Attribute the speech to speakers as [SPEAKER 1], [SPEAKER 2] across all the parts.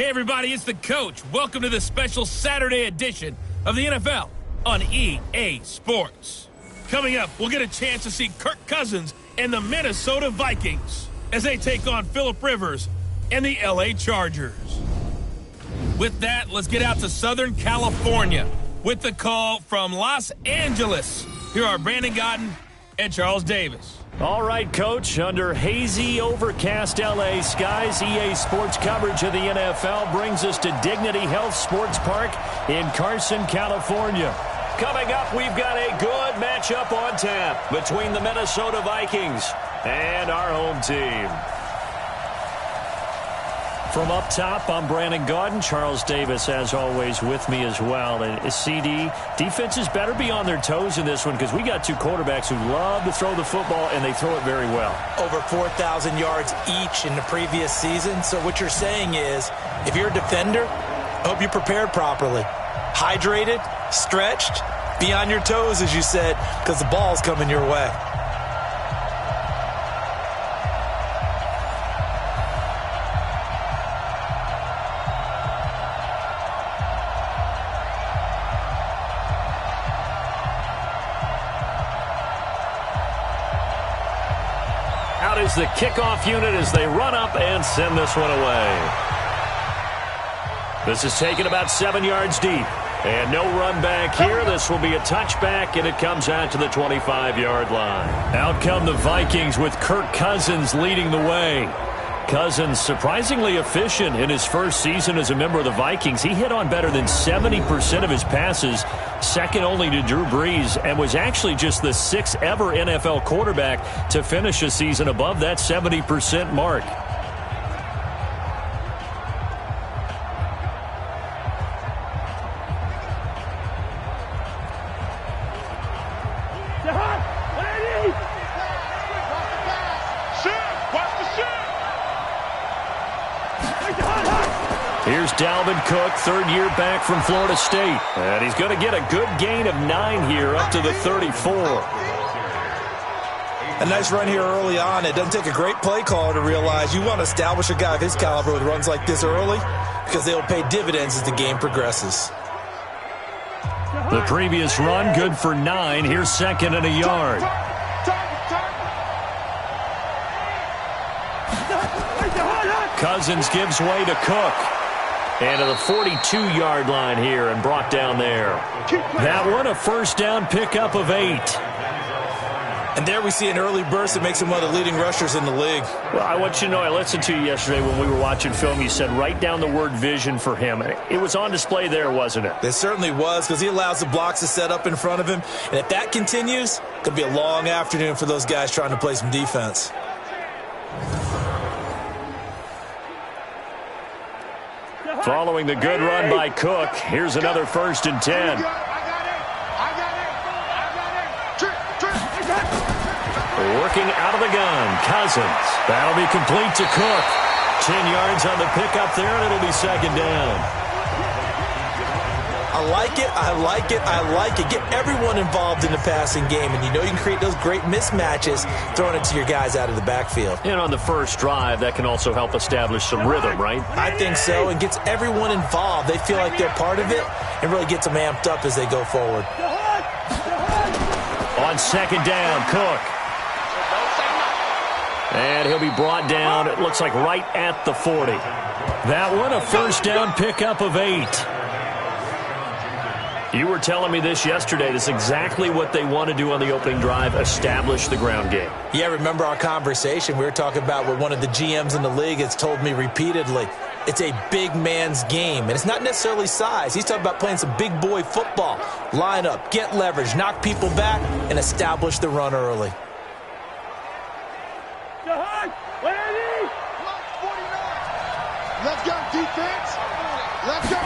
[SPEAKER 1] Hey everybody, it's the coach. Welcome to the special Saturday edition of the NFL on EA Sports. Coming up, we'll get a chance to see Kirk Cousins and the Minnesota Vikings as they take on Phillip Rivers and the LA Chargers. With that, let's get out to Southern California with the call from Los Angeles. Here are Brandon Gaudin and Charles Davis.
[SPEAKER 2] All right, Coach, under hazy, overcast LA skies, EA Sports coverage of the NFL brings us to Dignity Health Sports Park in Carson, California. Coming up, we've got a good matchup on tap between the Minnesota Vikings and our home team. From up top, I'm Brandon Gaudin. Charles Davis, as always, with me as well. And CD, defenses better be on their toes in this one because we got two quarterbacks who love to throw the football, and they throw it very well.
[SPEAKER 3] Over 4,000 yards each in the previous season. So what you're saying is, if you're a defender, I hope you're prepared properly. Hydrated, stretched, be on your toes, as you said, because the ball's coming your way.
[SPEAKER 2] Out is the kickoff unit as they run up and send this one away. This is taken about 7 yards deep. And no run back here. This will be a touchback, and it comes out to the 25-yard line. Out come the Vikings with Kirk Cousins leading the way. Cousins surprisingly efficient in his first season as a member of the Vikings. He hit on better than 70% of his passes, second only to Drew Brees, and was actually just the sixth ever NFL quarterback to finish a season above that 70% mark. Here's Dalvin Cook, third year back from Florida State. And he's going to get a good gain of 9 here up to the 34.
[SPEAKER 3] A nice run here early on. It doesn't take a great play caller to realize you want to establish a guy of his caliber with runs like this early because they'll pay dividends as the game progresses.
[SPEAKER 2] The previous run, good for 9. Here's second and a yard. Cousins gives way to Cook. And to the 42-yard line here and brought down there. That one a first down pickup of 8.
[SPEAKER 3] And there we see an early burst that makes him one of the leading rushers in the league.
[SPEAKER 2] Well, I want you to know, I listened to you yesterday when we were watching film. You said write down the word vision for him. It was on display there, wasn't it?
[SPEAKER 3] It certainly was because he allows the blocks to set up in front of him. And if that continues, it could be a long afternoon for those guys trying to play some defense.
[SPEAKER 2] Following the good run by Cook, here's another 1st and 10. Working out of the gun, Cousins. That'll be complete to Cook. 10 yards on the pickup there, and it'll be second down.
[SPEAKER 3] I like it, I like it, I like it. Get everyone involved in the passing game, and you know you can create those great mismatches throwing it to your guys out of the backfield.
[SPEAKER 2] And on the first drive, that can also help establish some rhythm, right?
[SPEAKER 3] I think so, and gets everyone involved. They feel like they're part of it and really gets them amped up as they go forward.
[SPEAKER 2] On second down, Cook. And he'll be brought down, it looks like right at the 40. That one, a first down pickup of 8. You were telling me this yesterday. This is exactly what they want to do on the opening drive, establish the ground game.
[SPEAKER 3] Yeah, remember our conversation. We were talking about what one of the GMs in the league has told me repeatedly. It's a big man's game, and it's not necessarily size. He's talking about playing some big boy football. Line up, get leverage, knock people back, and establish the run early.
[SPEAKER 4] Let's go, defense. Let's go.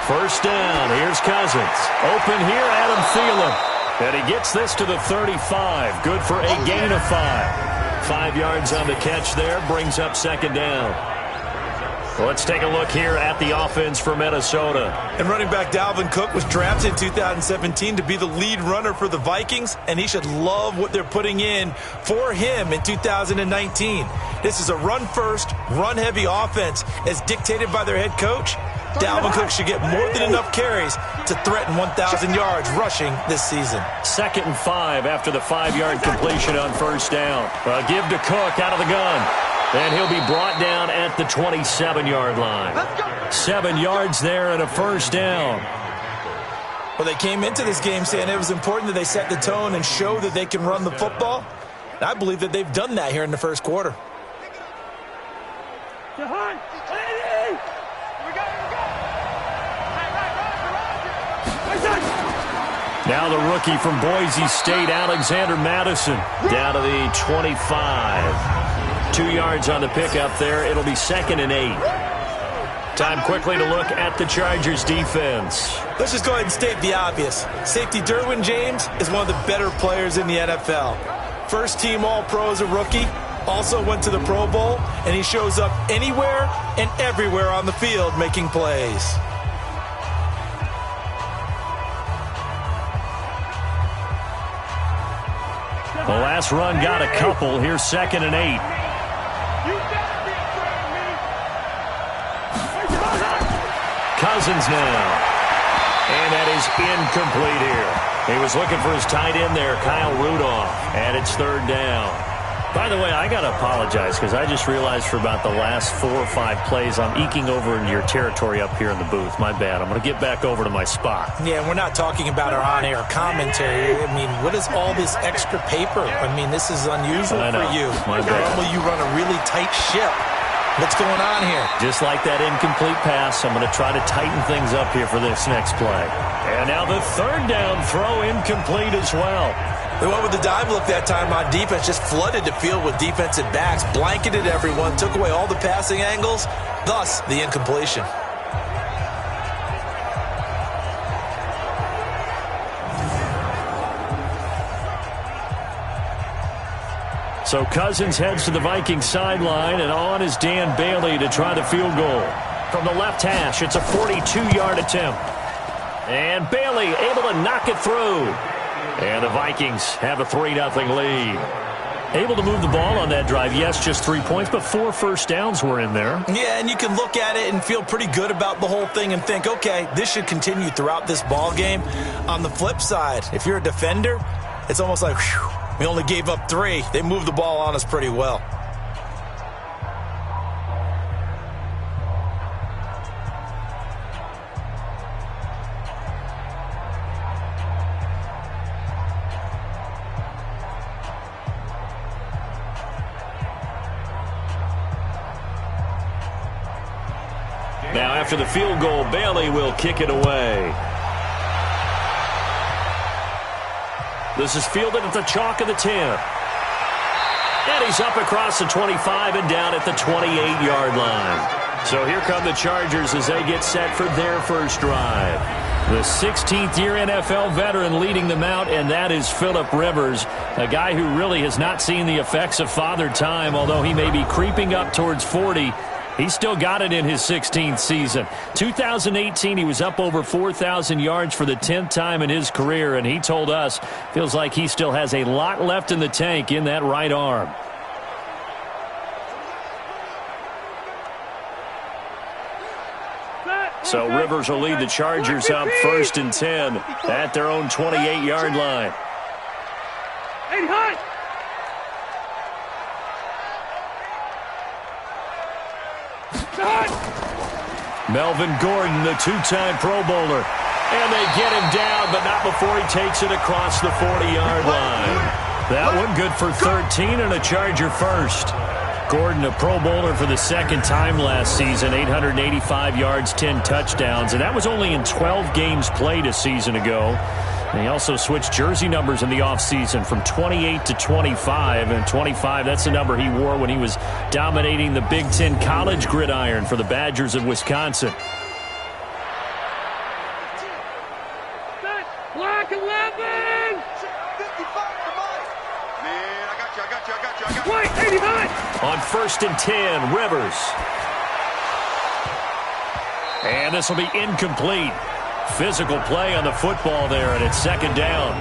[SPEAKER 2] First down, here's Cousins. Open here, Adam Thielen. And he gets this to the 35. Good for a gain of 5. 5 yards on the catch there, brings up second down. Let's take a look here at the offense for Minnesota.
[SPEAKER 3] And running back Dalvin Cook was drafted in 2017 to be the lead runner for the Vikings, and he should love what they're putting in for him in 2019. This is a run-first, run-heavy offense as dictated by their head coach. Dalvin Cook should get more than enough carries to threaten 1,000 yards rushing this season.
[SPEAKER 2] 2nd and 5 after the 5-yard completion on first down. Give to Cook out of the gun. And he'll be brought down at the 27-yard line. 7 yards there and a first down.
[SPEAKER 3] Well, they came into this game saying it was important that they set the tone and show that they can run the football. And I believe that they've done that here in the first quarter.
[SPEAKER 2] Now the rookie from Boise State, Alexander Madison, down to the 25. 2 yards on the pickup there. It'll be 2nd and 8. Time quickly to look at the Chargers defense.
[SPEAKER 3] Let's just go ahead and state the obvious. Safety Derwin James is one of the better players in the NFL. First team All-Pro as a rookie. Also went to the Pro Bowl, and he shows up anywhere and everywhere on the field making plays.
[SPEAKER 2] The last run got a couple. Here's 2nd and 8. Cousins now. And that is incomplete here. He was looking for his tight end there, Kyle Rudolph. And it's 3rd down. By the way, I got to apologize because I just realized for about the last 4 or 5 plays I'm eking over into your territory up here in the booth. My bad. I'm going to get back over to my spot.
[SPEAKER 3] Yeah, we're not talking about our on-air commentary. I mean, what is all this extra paper? I mean, this is unusual for you.
[SPEAKER 2] My bad.
[SPEAKER 3] Normally you run a really tight ship. What's going on here?
[SPEAKER 2] Just like that incomplete pass, I'm going to try to tighten things up here for this next play. And now the 3rd down throw incomplete as well.
[SPEAKER 3] They went with the dime look that time on defense, just flooded the field with defensive backs, blanketed everyone, took away all the passing angles, thus the incompletion.
[SPEAKER 2] So Cousins heads to the Vikings sideline, and on is Dan Bailey to try the field goal. From the left hash, it's a 42-yard attempt. And Bailey able to knock it through. And the Vikings have a 3-0 lead. Able to move the ball on that drive. Yes, just 3 points, but 4 first downs were in there.
[SPEAKER 3] Yeah, and you can look at it and feel pretty good about the whole thing and think, okay, this should continue throughout this ball game. On the flip side, if you're a defender, it's almost like, whew, we only gave up 3. They moved the ball on us pretty well.
[SPEAKER 2] Now after the field goal, Bailey will kick it away. This is fielded at the chalk of the 10. And he's up across the 25 and down at the 28-yard line. So here come the Chargers as they get set for their first drive. The 16th-year NFL veteran leading them out, and that is Phillip Rivers, a guy who really has not seen the effects of father time, although he may be creeping up towards 40. He's still got it in his 16th season. 2018, he was up over 4,000 yards for the 10th time in his career, and he told us feels like he still has a lot left in the tank in that right arm. So Rivers will lead the Chargers up 1st and 10 at their own 28-yard line. Melvin Gordon, the 2-time Pro Bowler. And they get him down, but not before he takes it across the 40-yard line. That one good for 13 and a Charger first. Gordon, a Pro Bowler for the 2nd time last season, 885 yards, 10 touchdowns, and that was only in 12 games played a season ago. And he also switched jersey numbers in the offseason from 28 to 25, and 25, that's the number he wore when he was dominating the Big Ten college gridiron for the Badgers of Wisconsin.
[SPEAKER 5] Black 11!
[SPEAKER 2] On 1st and 10, Rivers. And this will be incomplete. Physical play on the football there, and it's second down.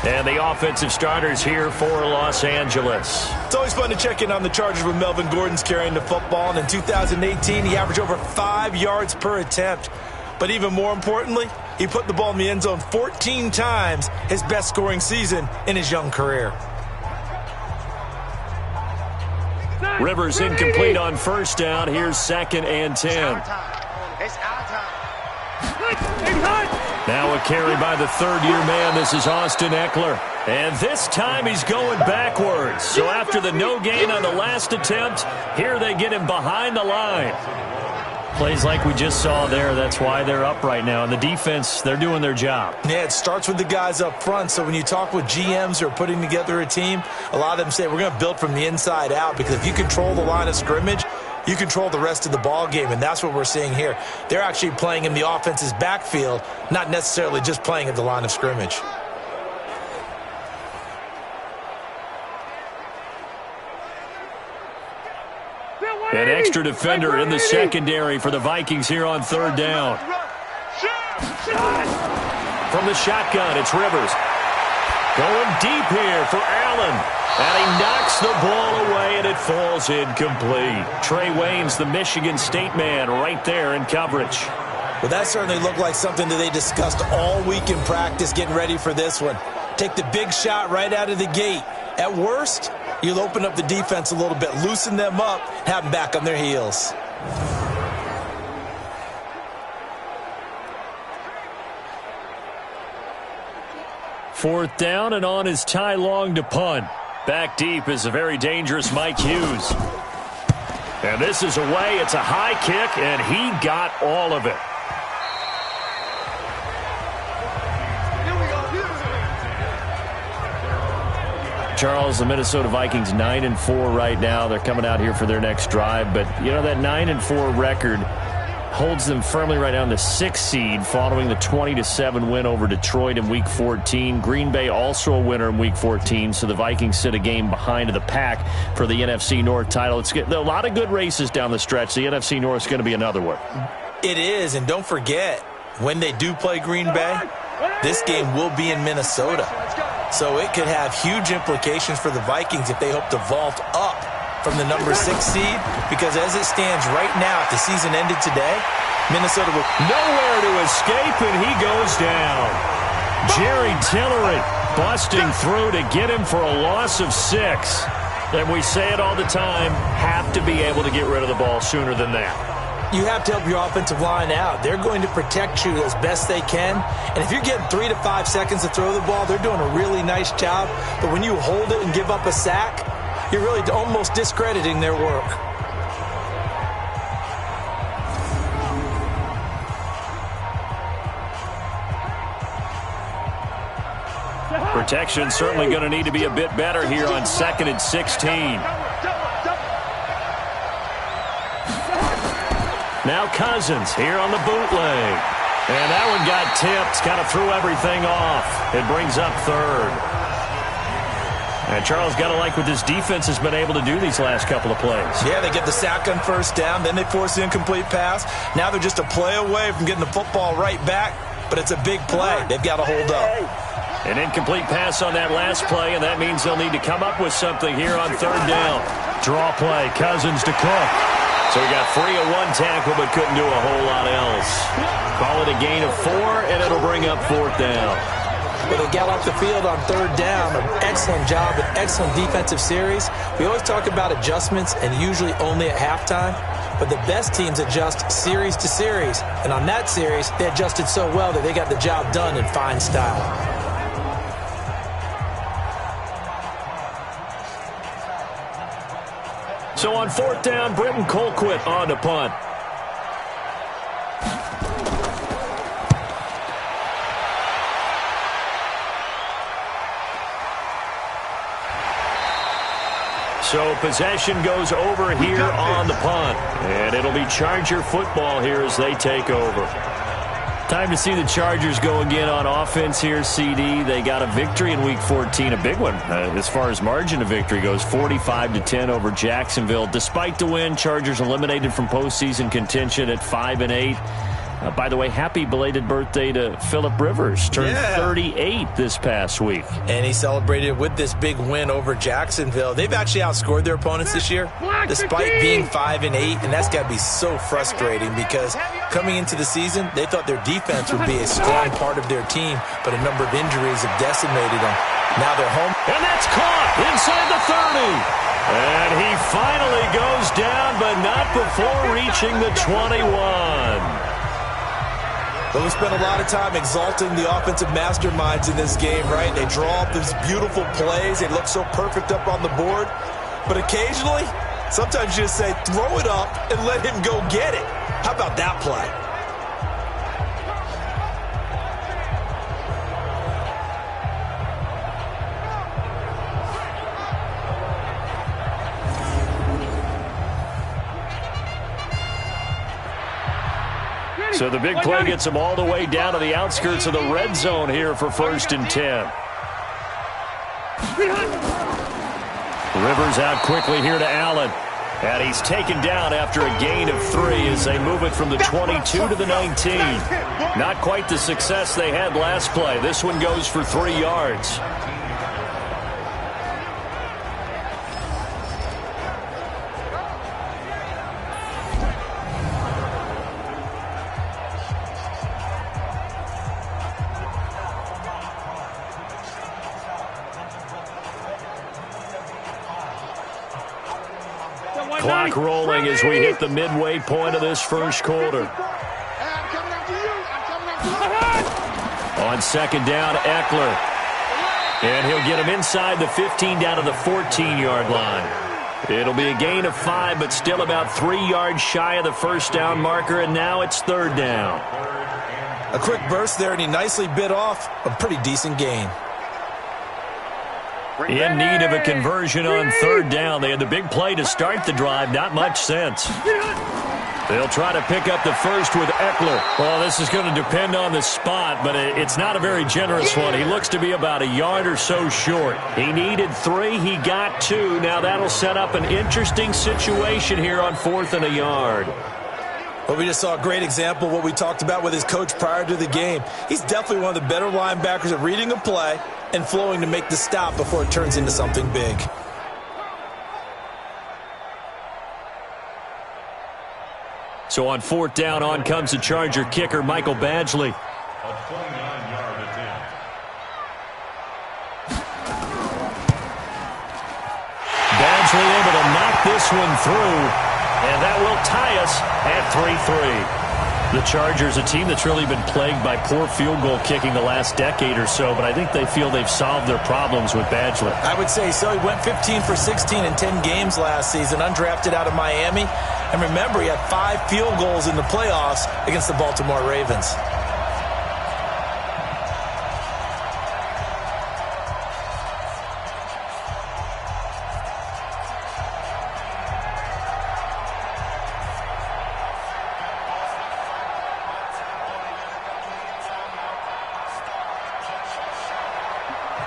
[SPEAKER 2] And the offensive starters here for Los Angeles.
[SPEAKER 3] It's always fun to check in on the Chargers with Melvin Gordon's carrying the football. And in 2018, he averaged over 5 yards per attempt. But even more importantly, he put the ball in the end zone 14 times, his best scoring season in his young career.
[SPEAKER 2] Rivers incomplete on first down. Here's 2nd and 10. Now a carry by the third-year man. This is Austin Eckler. And this time he's going backwards. So after the no gain on the last attempt, here they get him behind the line. Plays like we just saw there. That's why they're up right now. And the defense, they're doing their job.
[SPEAKER 3] Yeah, it starts with the guys up front. So when you talk with GMs who are putting together a team, a lot of them say we're going to build from the inside out, because if you control the line of scrimmage, you control the rest of the ball game, and that's what we're seeing here. They're actually playing in the offense's backfield, not necessarily just playing at the line of scrimmage.
[SPEAKER 2] An extra defender in the secondary for the Vikings here on third down. From the shotgun, it's Rivers. Going deep here for Allen. And he knocks the ball away, and it falls incomplete. Trey Waynes, the Michigan State man, right there in coverage.
[SPEAKER 3] Well, that certainly looked like something that they discussed all week in practice getting ready for this one. Take the big shot right out of the gate. At worst, you'll open up the defense a little bit, loosen them up, have them back on their heels.
[SPEAKER 2] Fourth down, and on is Ty Long to punt. Back deep is a very dangerous Mike Hughes. And this is away. It's a high kick, and he got all of it. Charles, the Minnesota Vikings 9-4 right now. They're coming out here for their next drive. But, you know, that 9-4 record holds them firmly right now in the 6th seed following the 20-7 win over Detroit in Week 14. Green Bay also a winner in Week 14, so the Vikings sit a game behind the pack for the NFC North title. It's a lot of good races down the stretch. The NFC North is going to be another one.
[SPEAKER 3] It is, and don't forget, when they do play Green Bay, this game will be in Minnesota. So it could have huge implications for the Vikings if they hope to vault up from the number 6 seed, because as it stands right now, if the season ended today, Minnesota will
[SPEAKER 2] nowhere to escape, and he goes down. Jerry Tillery busting through to get him for a loss of 6. And we say it all the time, have to be able to get rid of the ball sooner than that.
[SPEAKER 3] You have to help your offensive line out. They're going to protect you as best they can. And if you're getting 3 to 5 seconds to throw the ball, they're doing a really nice job. But when you hold it and give up a sack, you're really almost discrediting their work.
[SPEAKER 2] Protection certainly going to need to be a bit better here on 2nd and 16. Now Cousins here on the bootleg. And that one got tipped, kind of threw everything off. It brings up 3rd. And Charles, got to like what this defense has been able to do these last couple of plays.
[SPEAKER 3] Yeah, they get the sack on first down, then they force the incomplete pass. Now they're just a play away from getting the football right back, but it's a big play. They've got to hold up.
[SPEAKER 2] An incomplete pass on that last play, and that means they'll need to come up with something here on 3rd down. Draw play, Cousins to Cook. So he got free of 1 tackle, but couldn't do a whole lot else. Call it a gain of 4, and it'll bring up 4th down.
[SPEAKER 3] Well, they got off the field on 3rd down. An excellent job, an excellent defensive series. We always talk about adjustments, and usually only at halftime. But the best teams adjust series to series. And on that series, they adjusted so well that they got the job done in fine style.
[SPEAKER 2] So on 4th down, Britton Colquitt on to punt. So possession goes over here on the punt. And it'll be Charger football here as they take over. Time to see the Chargers go again on offense here, CD. They got a victory in Week 14, a big one as far as margin of victory goes, 45-10 over Jacksonville. Despite the win, Chargers eliminated from postseason contention at 5-8. By the way, happy belated birthday to Phillip Rivers. Turned 38 this past week.
[SPEAKER 3] And he celebrated with this big win over Jacksonville. They've actually outscored their opponents this year, despite being 5-8, and that's got to be so frustrating because coming into the season, they thought their defense would be a strong part of their team, but a number of injuries have decimated them. Now they're home.
[SPEAKER 2] And that's caught inside the 30. And he finally goes down, but not before reaching the 21.
[SPEAKER 3] But we spent a lot of time exalting the offensive masterminds in this game, right? They draw up these beautiful plays. They look so perfect up on the board. But occasionally, sometimes you just say, throw it up and let him go get it. How about that play?
[SPEAKER 2] So the big play gets him all the way down to the outskirts of the red zone here for 1st and 10. Rivers out quickly here to Allen. And he's taken down after a gain of 3 as they move it from the 22 to the 19. Not quite the success they had last play. This one goes for 3 yards. Clock rolling as we hit the midway point of this first quarter. On 2nd down, Eckler. And he'll get him inside the 15 down to the 14-yard line. It'll be a gain of 5, but still about 3 yards shy of the first down marker, and now it's 3rd down.
[SPEAKER 3] A quick burst there, and he nicely bit off a pretty decent gain.
[SPEAKER 2] In need of a conversion on 3rd down. They had the big play to start the drive. Not much sense. They'll try to pick up the first with Eckler. Well, this is going to depend on the spot, but it's not a very generous one. He looks to be about a yard or so short. He needed 3. He got 2. Now that'll set up an interesting situation here on 4th and a yard.
[SPEAKER 3] Well, we just saw a great example of what we talked about with his coach prior to the game. He's definitely one of the better linebackers at reading a play and flowing to make the stop before it turns into something big.
[SPEAKER 2] So on 4th down, on comes the Charger kicker, Michael Badgley.
[SPEAKER 5] A 29-yard attempt.
[SPEAKER 2] Badgley able to knock this one through, and that will tie us at 3-3. The Chargers, a team that's really been plagued by poor field goal kicking the last decade or so, but I think they feel they've solved their problems with Badgley.
[SPEAKER 3] I would say so. He went 15 for 16 in 10 games last season, undrafted out of Miami. And remember, he had 5 field goals in the playoffs against the Baltimore Ravens.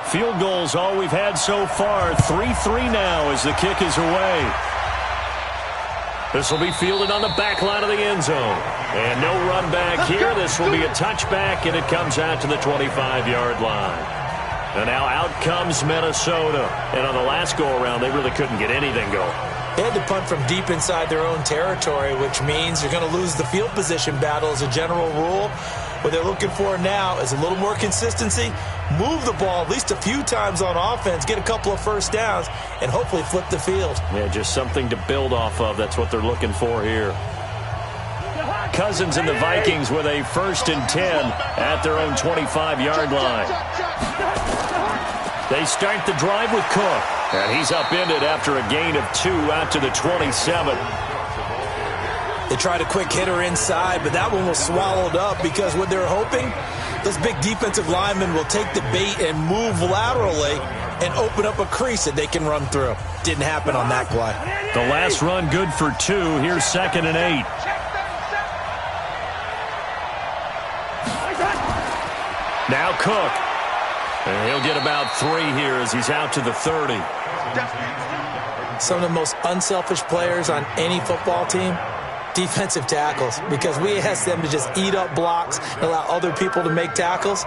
[SPEAKER 2] Field goals all we've had so far. 3-3 now as the kick is away. This will be fielded on the back line of the end zone. And no run back here. This will be a touchback, and it comes out to the 25-yard line. And now out comes Minnesota. And on the last go-around, they really couldn't get anything going.
[SPEAKER 3] They had to punt from deep inside their own territory, which means you're going to lose the field position battle as a general rule. What they're looking for now is a little more consistency, move the ball at least a few times on offense, get a couple of first downs, and hopefully flip the field.
[SPEAKER 2] Yeah, just something to build off of. That's what they're looking for here. Cousins and the Vikings with a 1st and 10 at their own 25-yard line. They start the drive with Cook, and he's upended after a gain of 2 out to the 27.
[SPEAKER 3] They tried a quick hitter inside, but that one was swallowed up because what they're hoping, those big defensive linemen will take the bait and move laterally and open up a crease that they can run through. Didn't happen on that play.
[SPEAKER 2] The last run good for 2. Here's 2nd and 8. Cook. And he'll get about 3 here as he's out to the 30.
[SPEAKER 3] Some of the most unselfish players on any football team, defensive tackles, because we ask them to just eat up blocks and allow other people to make tackles.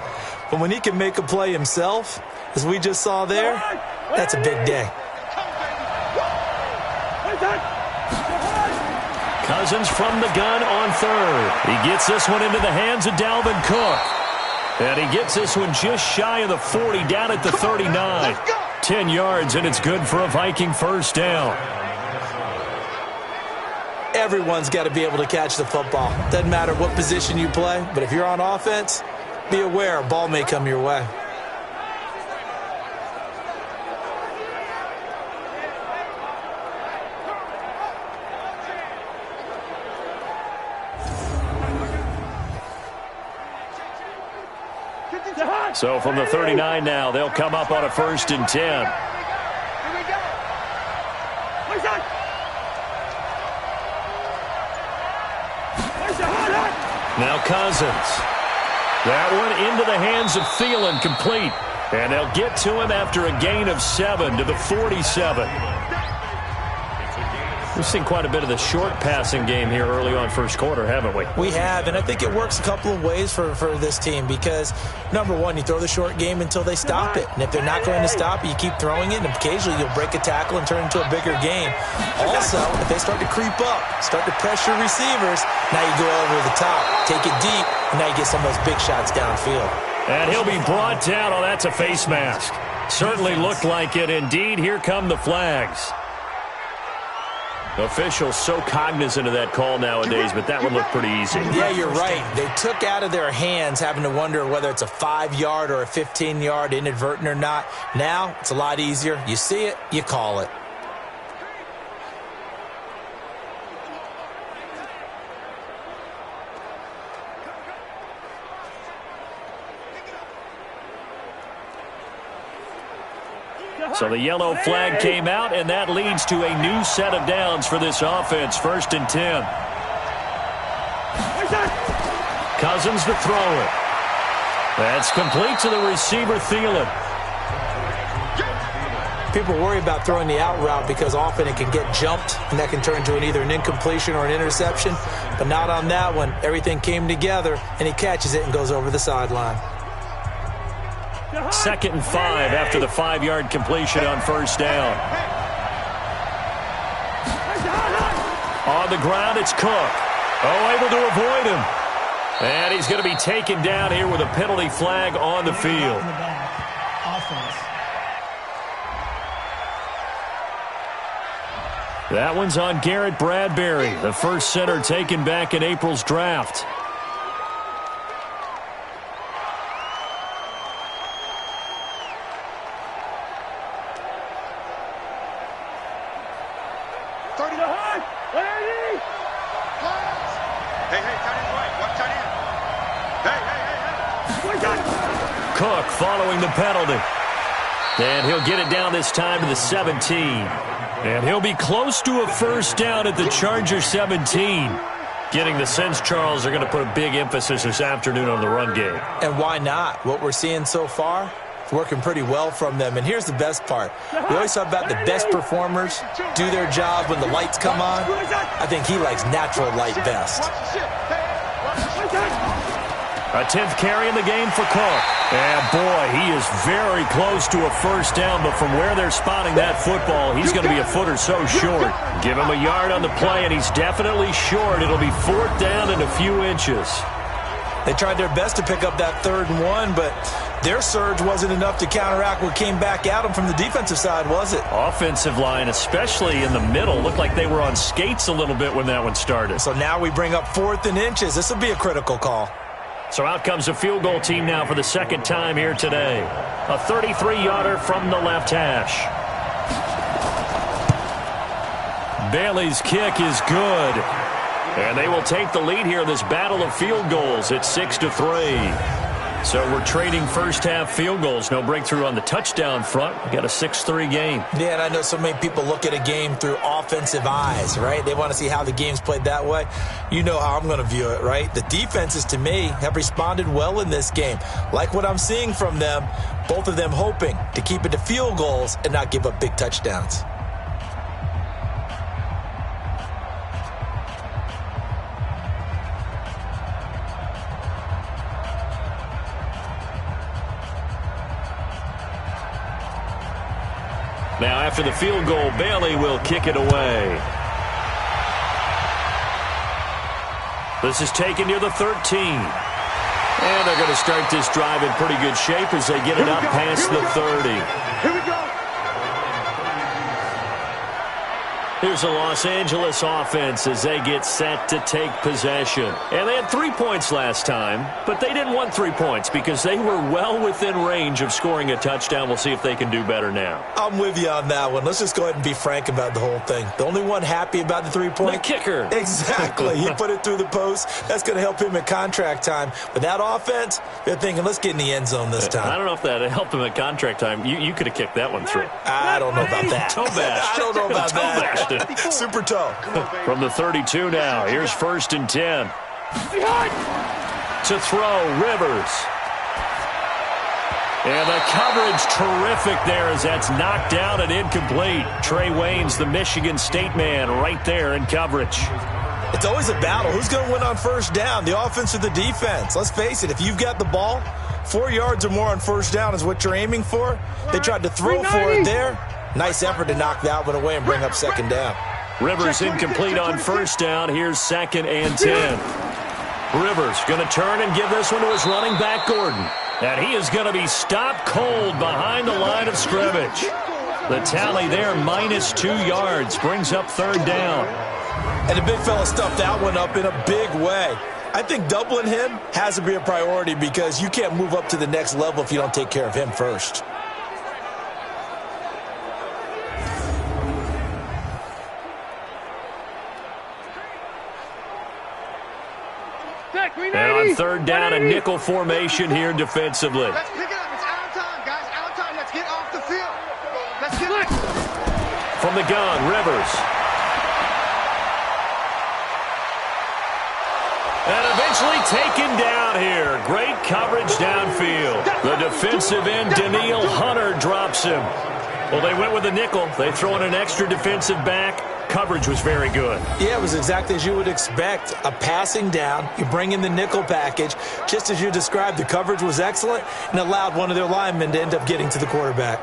[SPEAKER 3] But when he can make a play himself, as we just saw there, that's a big day.
[SPEAKER 2] Cousins from the gun on third. He gets this one into the hands of Dalvin Cook. And he gets this one just shy of the 40, down at the 39. 10 yards, and it's good for a Viking first down.
[SPEAKER 3] Everyone's got to be able to catch the football. Doesn't matter what position you play, but if you're on offense, be aware a ball may come your way.
[SPEAKER 2] So from the 39 now, they'll come up on a 1st and 10.
[SPEAKER 4] Here we go.
[SPEAKER 2] Now Cousins. That one into the hands of Thielen, complete. And they'll get to him after a gain of 7 to the 47. We've seen quite a bit of the short passing game here early on first quarter, haven't we?
[SPEAKER 3] We have, and I think it works a couple of ways for this team because, number one, you throw the short game until they stop it. And if they're not going to stop it, you keep throwing it, and occasionally you'll break a tackle and turn it into a bigger game. Also, if they start to creep up, start to pressure receivers, now you go over the top, take it deep, and now you get some of those big shots downfield.
[SPEAKER 2] And he'll be brought down. Oh, that's a face mask. Certainly looked like it. Indeed, here come the flags. Officials so cognizant of that call nowadays, but that one looked pretty easy.
[SPEAKER 3] Yeah, you're right. They took out of their hands having to wonder whether it's a 5-yard or a 15-yard inadvertent or not. Now, it's a lot easier. You see it, you call it.
[SPEAKER 2] So the yellow flag came out, and that leads to a new set of downs for this offense. 1st and 10. Cousins to throw it. That's complete to the receiver, Thielen.
[SPEAKER 3] People worry about throwing the out route because often it can get jumped, and that can turn into either an incompletion or an interception. But not on that one. Everything came together, and he catches it and goes over the sideline.
[SPEAKER 2] 2nd and 5 after the 5-yard completion on 1st down. On the ground, it's Cook. Oh, able to avoid him. And he's going to be taken down here with a penalty flag on the field. That one's on Garrett Bradbury, the first center taken back in April's draft. Cook following the penalty. And he'll get it down this time to the 17. And he'll be close to a first down at the Charger 17. Getting the sense, Charles, they're going to put a big emphasis this afternoon on the run game.
[SPEAKER 3] And why not? What we're seeing so far, it's working pretty well from them. And here's the best part. We always talk about the best performers do their job when the lights come on. I think he likes natural light best.
[SPEAKER 2] A 10th carry in the game for Cook. And, boy, he is very close to a first down, but from where they're spotting that football, he's going to be a foot or so short. Give him a yard on the play, and he's definitely short. It'll be 4th down and a few inches.
[SPEAKER 3] They tried their best to pick up that 3rd and 1, but their surge wasn't enough to counteract what came back at them from the defensive side, was it?
[SPEAKER 2] Offensive line, especially in the middle, looked like they were on skates a little bit when that one started.
[SPEAKER 3] So now we bring up 4th and inches. This will be a critical call.
[SPEAKER 2] So out comes a field goal team now for the 2nd time here today. A 33-yarder from the left hash. Bailey's kick is good. And they will take the lead here in this battle of field goals at 6-3. So we're trading first-half field goals. No breakthrough on the touchdown front. We got a 6-3 game.
[SPEAKER 3] Yeah, and I know so many people look at a game through offensive eyes, right? They want to see how the game's played that way. You know how I'm going to view it, right? The defenses, to me, have responded well in this game. Like what I'm seeing from them, both of them hoping to keep it to field goals and not give up big touchdowns.
[SPEAKER 2] Now, after the field goal, Bailey will kick it away. This is taken near the 13. And they're going to start this drive in pretty good shape as they get it up past the 30.
[SPEAKER 4] Here we go.
[SPEAKER 2] Here's the Los Angeles offense as they get set to take possession. And they had 3 points last time, but they didn't want 3 points because they were well within range of scoring a touchdown. We'll see if they can do better now.
[SPEAKER 3] I'm with you on that one. Let's just go ahead and be frank about the whole thing. The only one happy about the 3-point?
[SPEAKER 2] The kicker.
[SPEAKER 3] Exactly. He put it through the post. That's going to help him at contract time. But that offense, they're thinking, let's get in the end zone this time.
[SPEAKER 2] I don't know if that helped him at contract time. You could have kicked that one through.
[SPEAKER 3] I don't know about that.
[SPEAKER 2] Toe bash.
[SPEAKER 3] I don't know about
[SPEAKER 2] Toe
[SPEAKER 3] that.
[SPEAKER 2] bashed it.
[SPEAKER 3] Super toe.
[SPEAKER 2] From the 32 now, here's 1st and 10. To throw, Rivers. And the coverage terrific there as that's knocked down and incomplete. Trey Waynes, the Michigan State man, right there in coverage.
[SPEAKER 3] It's always a battle. Who's going to win on first down, the offense or the defense? Let's face it, if you've got the ball, 4 yards or more on first down is what you're aiming for. They tried to throw for it there. Nice effort to knock that one away and bring up 2nd down.
[SPEAKER 2] Rivers incomplete on first down. Here's 2nd and 10. Rivers going to turn and give this one to his running back, Gordon. And he is going to be stopped cold behind the line of scrimmage. The tally there, -2 yards, brings up 3rd down.
[SPEAKER 3] And the big fella stuffed that one up in a big way. I think doubling him has to be a priority because you can't move up to the next level if you don't take care of him first.
[SPEAKER 2] And on 3rd down, a nickel formation here defensively.
[SPEAKER 4] Let's pick it up. It's out of time, guys. Out of time. Let's get off the field. Let's get it.
[SPEAKER 2] From the gun, Rivers. And eventually taken down here. Great coverage downfield. The defensive end, Daniil Hunter, drops him. Well, they went with a nickel. They throw in an extra defensive back. Coverage was very good.
[SPEAKER 3] Yeah, it was exactly as you would expect. A passing down, you bring in the nickel package. Just as you described, the coverage was excellent and allowed one of their linemen to end up getting to the quarterback.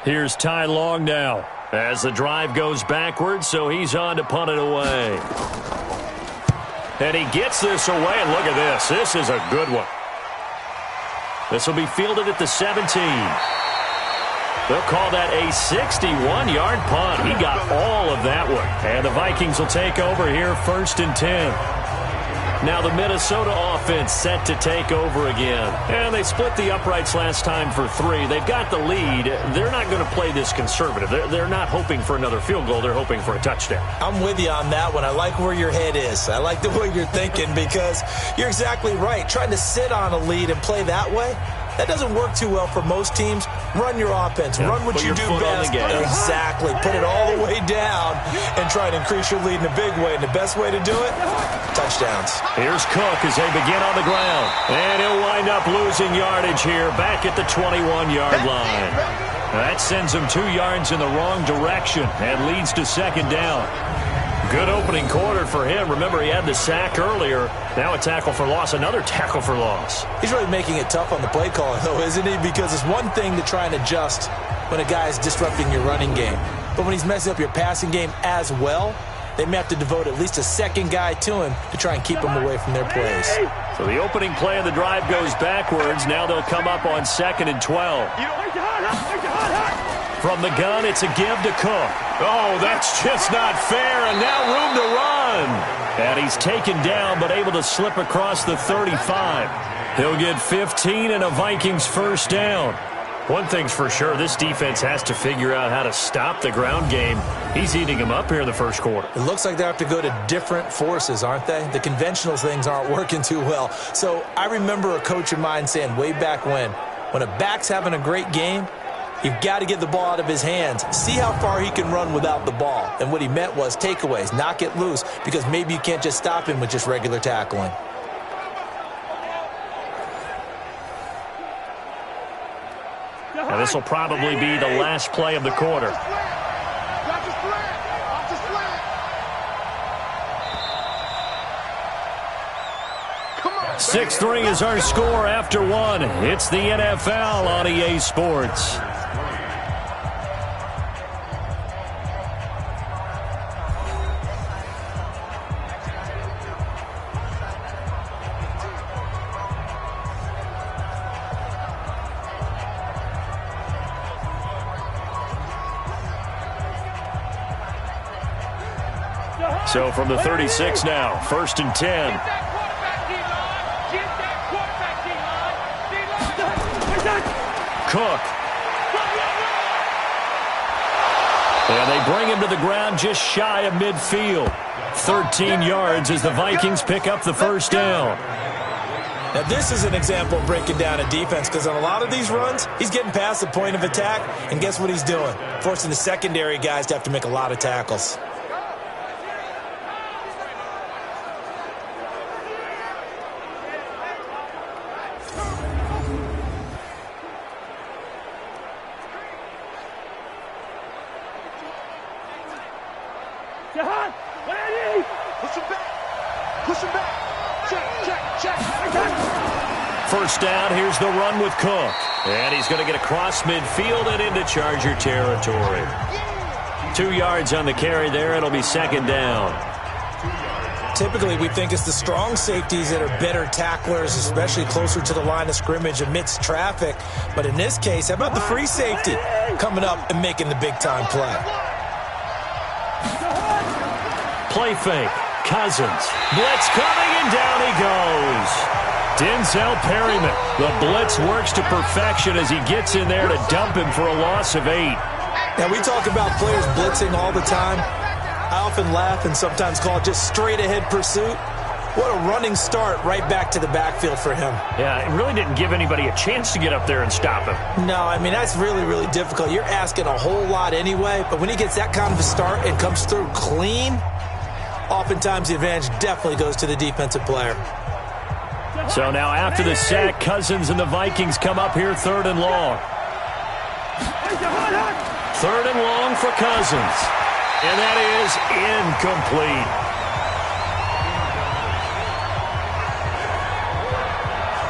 [SPEAKER 2] Here's Ty Long now as the drive goes backwards, so he's on to punt it away. And he gets this away, and look at this. This is a good one. This will be fielded at the 17. They'll call that a 61-yard punt. He got all of that one. And the Vikings will take over here 1st and 10. Now the Minnesota offense set to take over again. And they split the uprights last time for 3. They've got the lead. They're not going to play this conservative. They're not hoping for another field goal. They're hoping for a touchdown.
[SPEAKER 3] I'm with you on that one. I like where your head is. I like the way you're thinking because you're exactly right. Trying to sit on a lead and play that way, that doesn't work too well for most teams. Run your offense.
[SPEAKER 2] Yeah,
[SPEAKER 3] run what you do best. Exactly. Put it all the way down and try to increase your lead in a big way. And the best way to do it, touchdowns.
[SPEAKER 2] Here's Cook as they begin on the ground. And he'll wind up losing yardage here back at the 21-yard line. That sends him 2 yards in the wrong direction and leads to 2nd down. Good opening quarter for him. Remember, he had the sack earlier. Now a tackle for loss, another tackle for loss.
[SPEAKER 3] He's really making it tough on the play calling, though, isn't he? Because it's one thing to try and adjust when a guy is disrupting your running game. But when he's messing up your passing game as well, they may have to devote at least a 2nd guy to him to try and keep him away from their plays.
[SPEAKER 2] So the opening play of the drive goes backwards. Now they'll come up on 2nd and 12. From the gun, it's a give to Cook. Oh, that's just not fair, and now room to run. And he's taken down, but able to slip across the 35. He'll get 15 and a Vikings first down. One thing's for sure, this defense has to figure out how to stop the ground game. He's eating them up here in the first quarter.
[SPEAKER 3] It looks like they have to go to different forces, aren't they? The conventional things aren't working too well. So I remember a coach of mine saying way back when a back's having a great game, you've got to get the ball out of his hands. See how far he can run without the ball. And what he meant was takeaways, knock it loose, because maybe you can't just stop him with just regular tackling.
[SPEAKER 2] Now this will probably be the last play of the quarter. 6-3 is our score after one. It's the NFL on EA Sports. So from the 36 now, 1st and 10. Cook. And they bring him to the ground just shy of midfield. 13 yards as the Vikings pick up the first down.
[SPEAKER 3] Now this is an example of breaking down a defense, because on a lot of these runs, he's getting past the point of attack, and guess what he's doing? Forcing the secondary guys to have to make a lot of tackles.
[SPEAKER 2] First down, here's the run with Cook. And he's going to get across midfield and into Charger territory. 2 yards on the carry there. It'll be 2nd down.
[SPEAKER 3] Typically, we think it's the strong safeties that are better tacklers, especially closer to the line of scrimmage amidst traffic. But in this case, how about the free safety coming up and making the big-time play?
[SPEAKER 2] Play fake. Cousins. Blitz coming, and down he goes. Denzel Perryman. The blitz works to perfection as he gets in there to dump him for a loss of 8.
[SPEAKER 3] Now, we talk about players blitzing all the time. I often laugh and sometimes call it just straight-ahead pursuit. What a running start right back to the backfield for him.
[SPEAKER 2] Yeah, it really didn't give anybody a chance to get up there and stop him.
[SPEAKER 3] No, I mean, that's really, really difficult. You're asking a whole lot anyway, but when he gets that kind of a start and comes through clean, oftentimes the advantage definitely goes to the defensive player.
[SPEAKER 2] So now after the sack, Cousins and the Vikings come up here 3rd and long. 3rd and long for Cousins. And that is incomplete.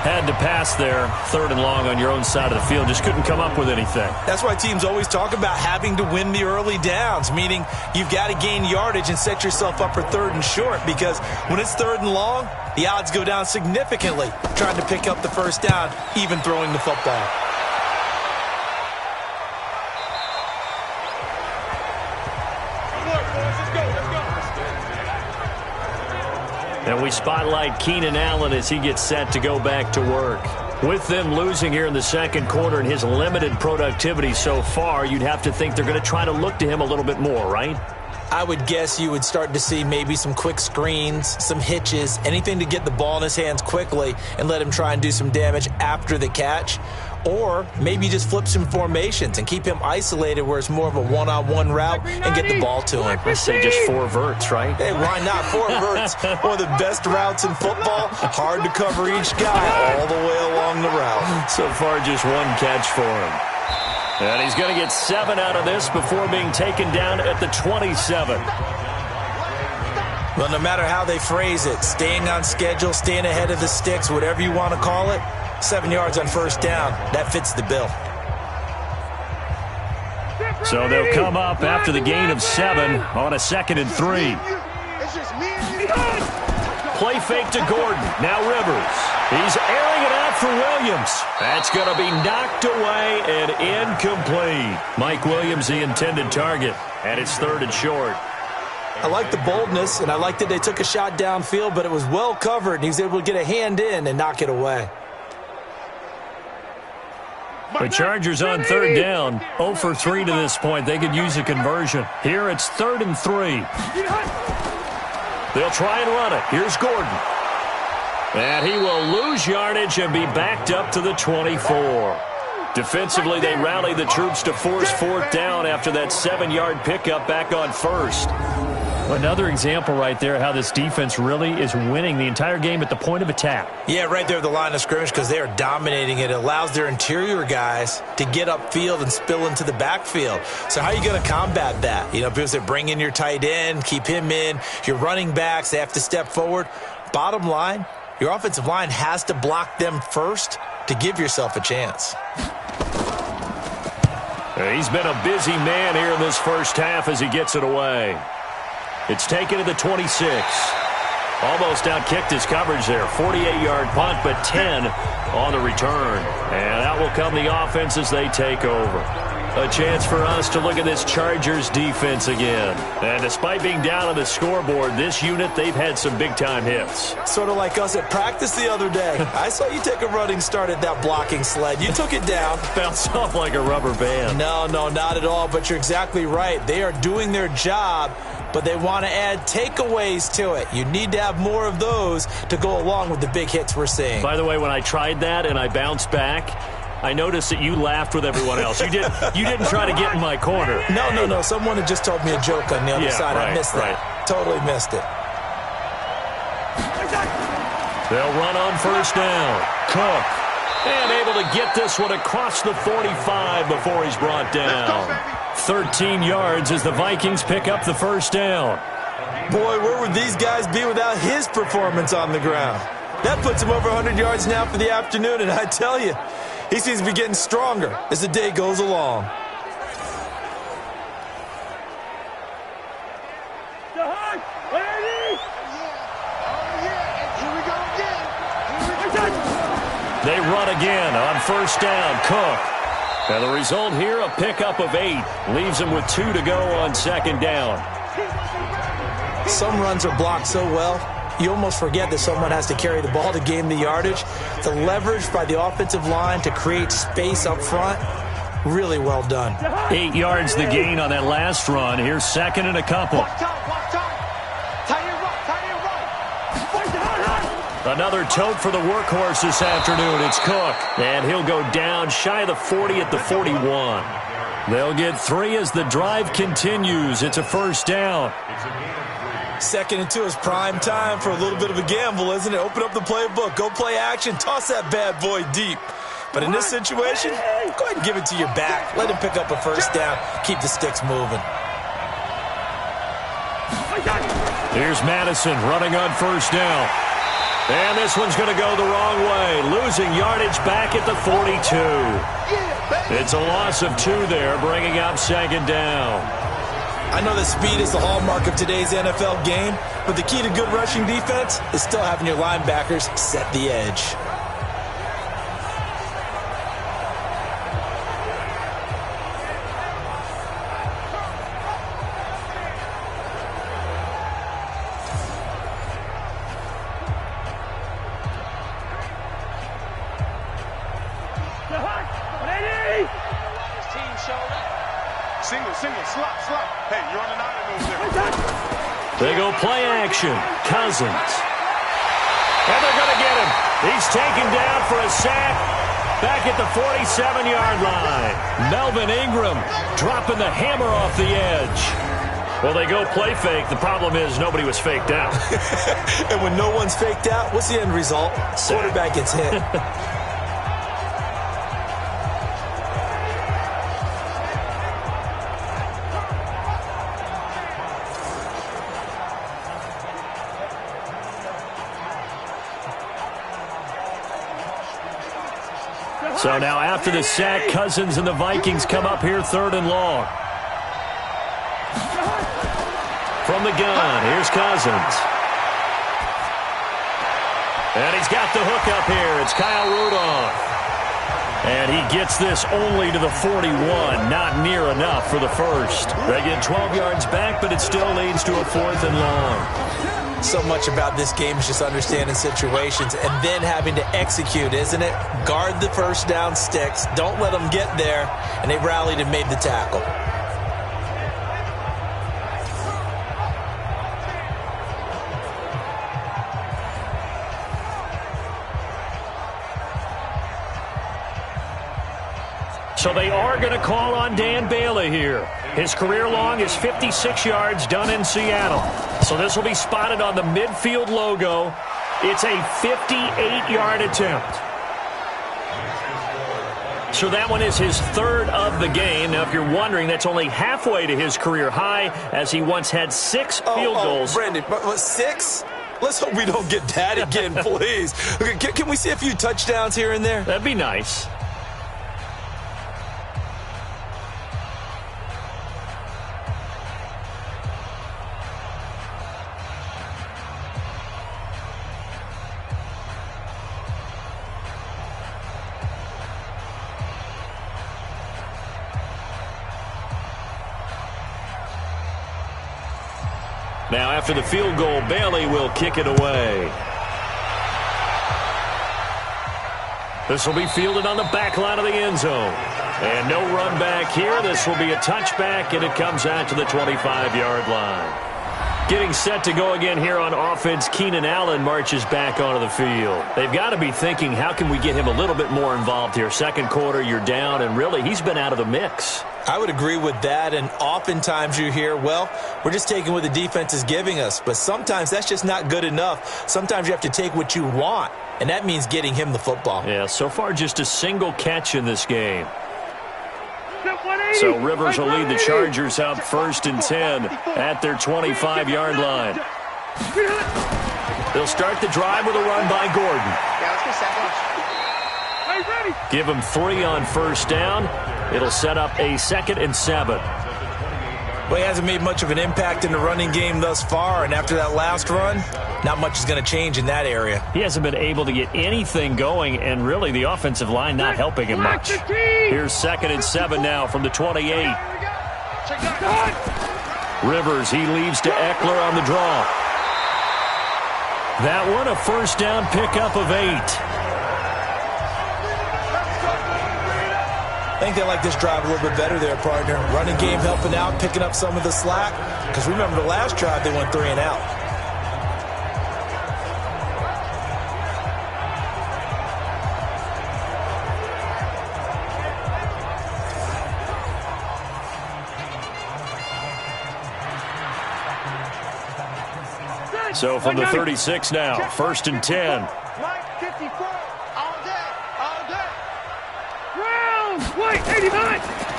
[SPEAKER 2] Had to pass there, 3rd and long on your own side of the field. Just couldn't come up with anything.
[SPEAKER 3] That's why teams always talk about having to win the early downs, meaning you've got to gain yardage and set yourself up for 3rd and short, because when it's 3rd and long, the odds go down significantly trying to pick up the first down, even throwing the football.
[SPEAKER 2] And we spotlight Keenan Allen as he gets set to go back to work. With them losing here in the 2nd quarter and his limited productivity so far, you'd have to think they're going to try to look to him a little bit more, right?
[SPEAKER 3] I would guess you would start to see maybe some quick screens, some hitches, anything to get the ball in his hands quickly and let him try and do some damage after the catch. Or maybe just flip some formations and keep him isolated where it's more of a one-on-one route and get the ball to him.
[SPEAKER 2] I say just 4 verts, right?
[SPEAKER 3] Hey, why not? 4 verts. One of the best routes in football. Hard to cover each guy all the way along the route.
[SPEAKER 2] So far, just 1 catch for him. And he's going to get 7 out of this before being taken down at the 27.
[SPEAKER 3] Well, no matter how they phrase it, staying on schedule, staying ahead of the sticks, whatever you want to call it, 7 yards on first down, that fits the bill.
[SPEAKER 2] So they'll come up after the gain of 7 on a 2nd and 3. Play fake to Gordon. Now Rivers. He's airing it out for Williams. That's going to be knocked away and incomplete. Mike Williams, the intended target, and it's 3rd and short.
[SPEAKER 3] I like the boldness, and I like that they took a shot downfield, but it was well covered, and he was able to get a hand in and knock it away.
[SPEAKER 2] The Chargers on third down, 0 for 3 to this point. They could use a conversion. Here it's 3rd and 3. They'll try and run it. Here's Gordon. And he will lose yardage and be backed up to the 24. Defensively, they rally the troops to force 4th down after that 7-yard pickup back on 1st. Another example right there how this defense really is winning the entire game at the point of attack.
[SPEAKER 3] Yeah, right there at the line of scrimmage because they are dominating it. It allows their interior guys to get upfield and spill into the backfield. So how are you going to combat that? You know, because they bring in your tight end, keep him in. Your running backs, they have to step forward. Bottom line, your offensive line has to block them first to give yourself a chance.
[SPEAKER 2] He's been a busy man here in this first half as he gets it away. It's taken to the 26. Almost outkicked his coverage there. 48-yard punt, but 10 on the return. And out will come the offense as they take over. A chance for us to look at this Chargers defense again. And despite being down on the scoreboard, this unit, they've had some big-time hits.
[SPEAKER 3] Sort of like us at practice the other day. I saw you take a running start at that blocking sled. You took it down.
[SPEAKER 2] Bounced off like a rubber band.
[SPEAKER 3] No, not at all, but you're exactly right. They are doing their job, but they want to add takeaways to it. You need to have more of those to go along with the big hits we're seeing.
[SPEAKER 2] By the way, when I tried that and I bounced back, I noticed that you laughed with everyone else. You didn't try to get in my corner.
[SPEAKER 3] No. Someone had just told me a joke on the other side.
[SPEAKER 2] Right,
[SPEAKER 3] I missed that.
[SPEAKER 2] Right.
[SPEAKER 3] Totally missed it.
[SPEAKER 2] They'll run on first down. Cook. And able to get this one across the 45 before he's brought down. 13 yards as the Vikings pick up the first down.
[SPEAKER 3] Boy, where would these guys be without his performance on the ground? That puts him over 100 yards now for the afternoon, and I tell you, he seems to be getting stronger as the day goes along.
[SPEAKER 2] They run again on first down. Cook. And the result here, a pickup of 8. Leaves him with 2 to go on second down.
[SPEAKER 3] Some runs are blocked so well, you almost forget that someone has to carry the ball to gain the yardage. The leverage by the offensive line to create space up front, really well done.
[SPEAKER 2] 8 yards the gain on that last run. Here's second and a couple. Another tote for the workhorse this afternoon. It's Cook. And he'll go down shy of the 40 at the 41. They'll get 3 as the drive continues. It's a first down.
[SPEAKER 3] 2nd and 2 is prime time for a little bit of a gamble, isn't it? Open up the playbook, go play action, toss that bad boy deep. But in this situation, go ahead and give it to your back. Let him pick up a first down. Keep the sticks moving.
[SPEAKER 2] Here's Madison running on first down. And this one's going to go the wrong way. Losing yardage back at the 42. It's a loss of 2 there, bringing up second down.
[SPEAKER 3] I know that speed is the hallmark of today's NFL game, but the key to good rushing defense is still having your linebackers set the edge.
[SPEAKER 5] Single, slot. Hey, you're on the 9 move there.
[SPEAKER 2] They go play action. Cousins. And they're going to get him. He's taken down for a sack back at the 47-yard line. Melvin Ingram dropping the hammer off the edge. Well, they go play fake. The problem is nobody was faked out.
[SPEAKER 3] And when no one's faked out, what's the end result? Quarterback gets hit.
[SPEAKER 2] So now after the sack, Cousins and the Vikings come up here 3rd and long. From the gun, here's Cousins. And he's got the hook up here. It's Kyle Rudolph. And he gets this only to the 41. Not near enough for the first. They get 12 yards back, but it still leads to a 4th and long.
[SPEAKER 3] So much about this game is just understanding situations and then having to execute, isn't it? Guard the first down sticks. Don't let them get there. And they rallied and made the tackle.
[SPEAKER 2] So they are going to call on Dan Bailey here. His career long is 56 yards done in Seattle. So this will be spotted on the midfield logo. It's a 58-yard attempt. So that one is his third of the game. Now, if you're wondering, that's only halfway to his career high, as he once had 6 field goals.
[SPEAKER 3] Brandon, 6? Let's hope we don't get that again, please. Okay, can we see a few touchdowns here and there?
[SPEAKER 2] That'd be nice. Now, after the field goal, Bailey will kick it away. This will be fielded on the back line of the end zone. And no run back here. This will be a touchback, and it comes out to the 25-yard line. Getting set to go again here on offense, Keenan Allen marches back onto the field. They've got to be thinking, how can we get him a little bit more involved here? Second quarter, you're down, and really, he's been out of the mix.
[SPEAKER 3] I would agree with that, and oftentimes you hear, well, we're just taking what the defense is giving us, but sometimes that's just not good enough. Sometimes you have to take what you want, and that means getting him the football.
[SPEAKER 2] Yeah, so far just a single catch in this game. So Rivers will lead the Chargers out 1st and 10 at their 25-yard line. They'll start the drive with a run by Gordon. Give him 3 on first down. It'll set up a 2nd and 7.
[SPEAKER 3] Well, he hasn't made much of an impact in the running game thus far, and after that last run, not much is going to change in that area.
[SPEAKER 2] He hasn't been able to get anything going, and really the offensive line not helping him much. Here's 2nd and 7 now from the 28. Rivers, he leaves to Eckler on the draw. That one a first down pickup of 8.
[SPEAKER 3] I think they like this drive a little bit better there, partner. Running game helping out, picking up some of the slack. Because remember, the last drive, they went 3 and out.
[SPEAKER 2] So from the 36 now, 1st and 10.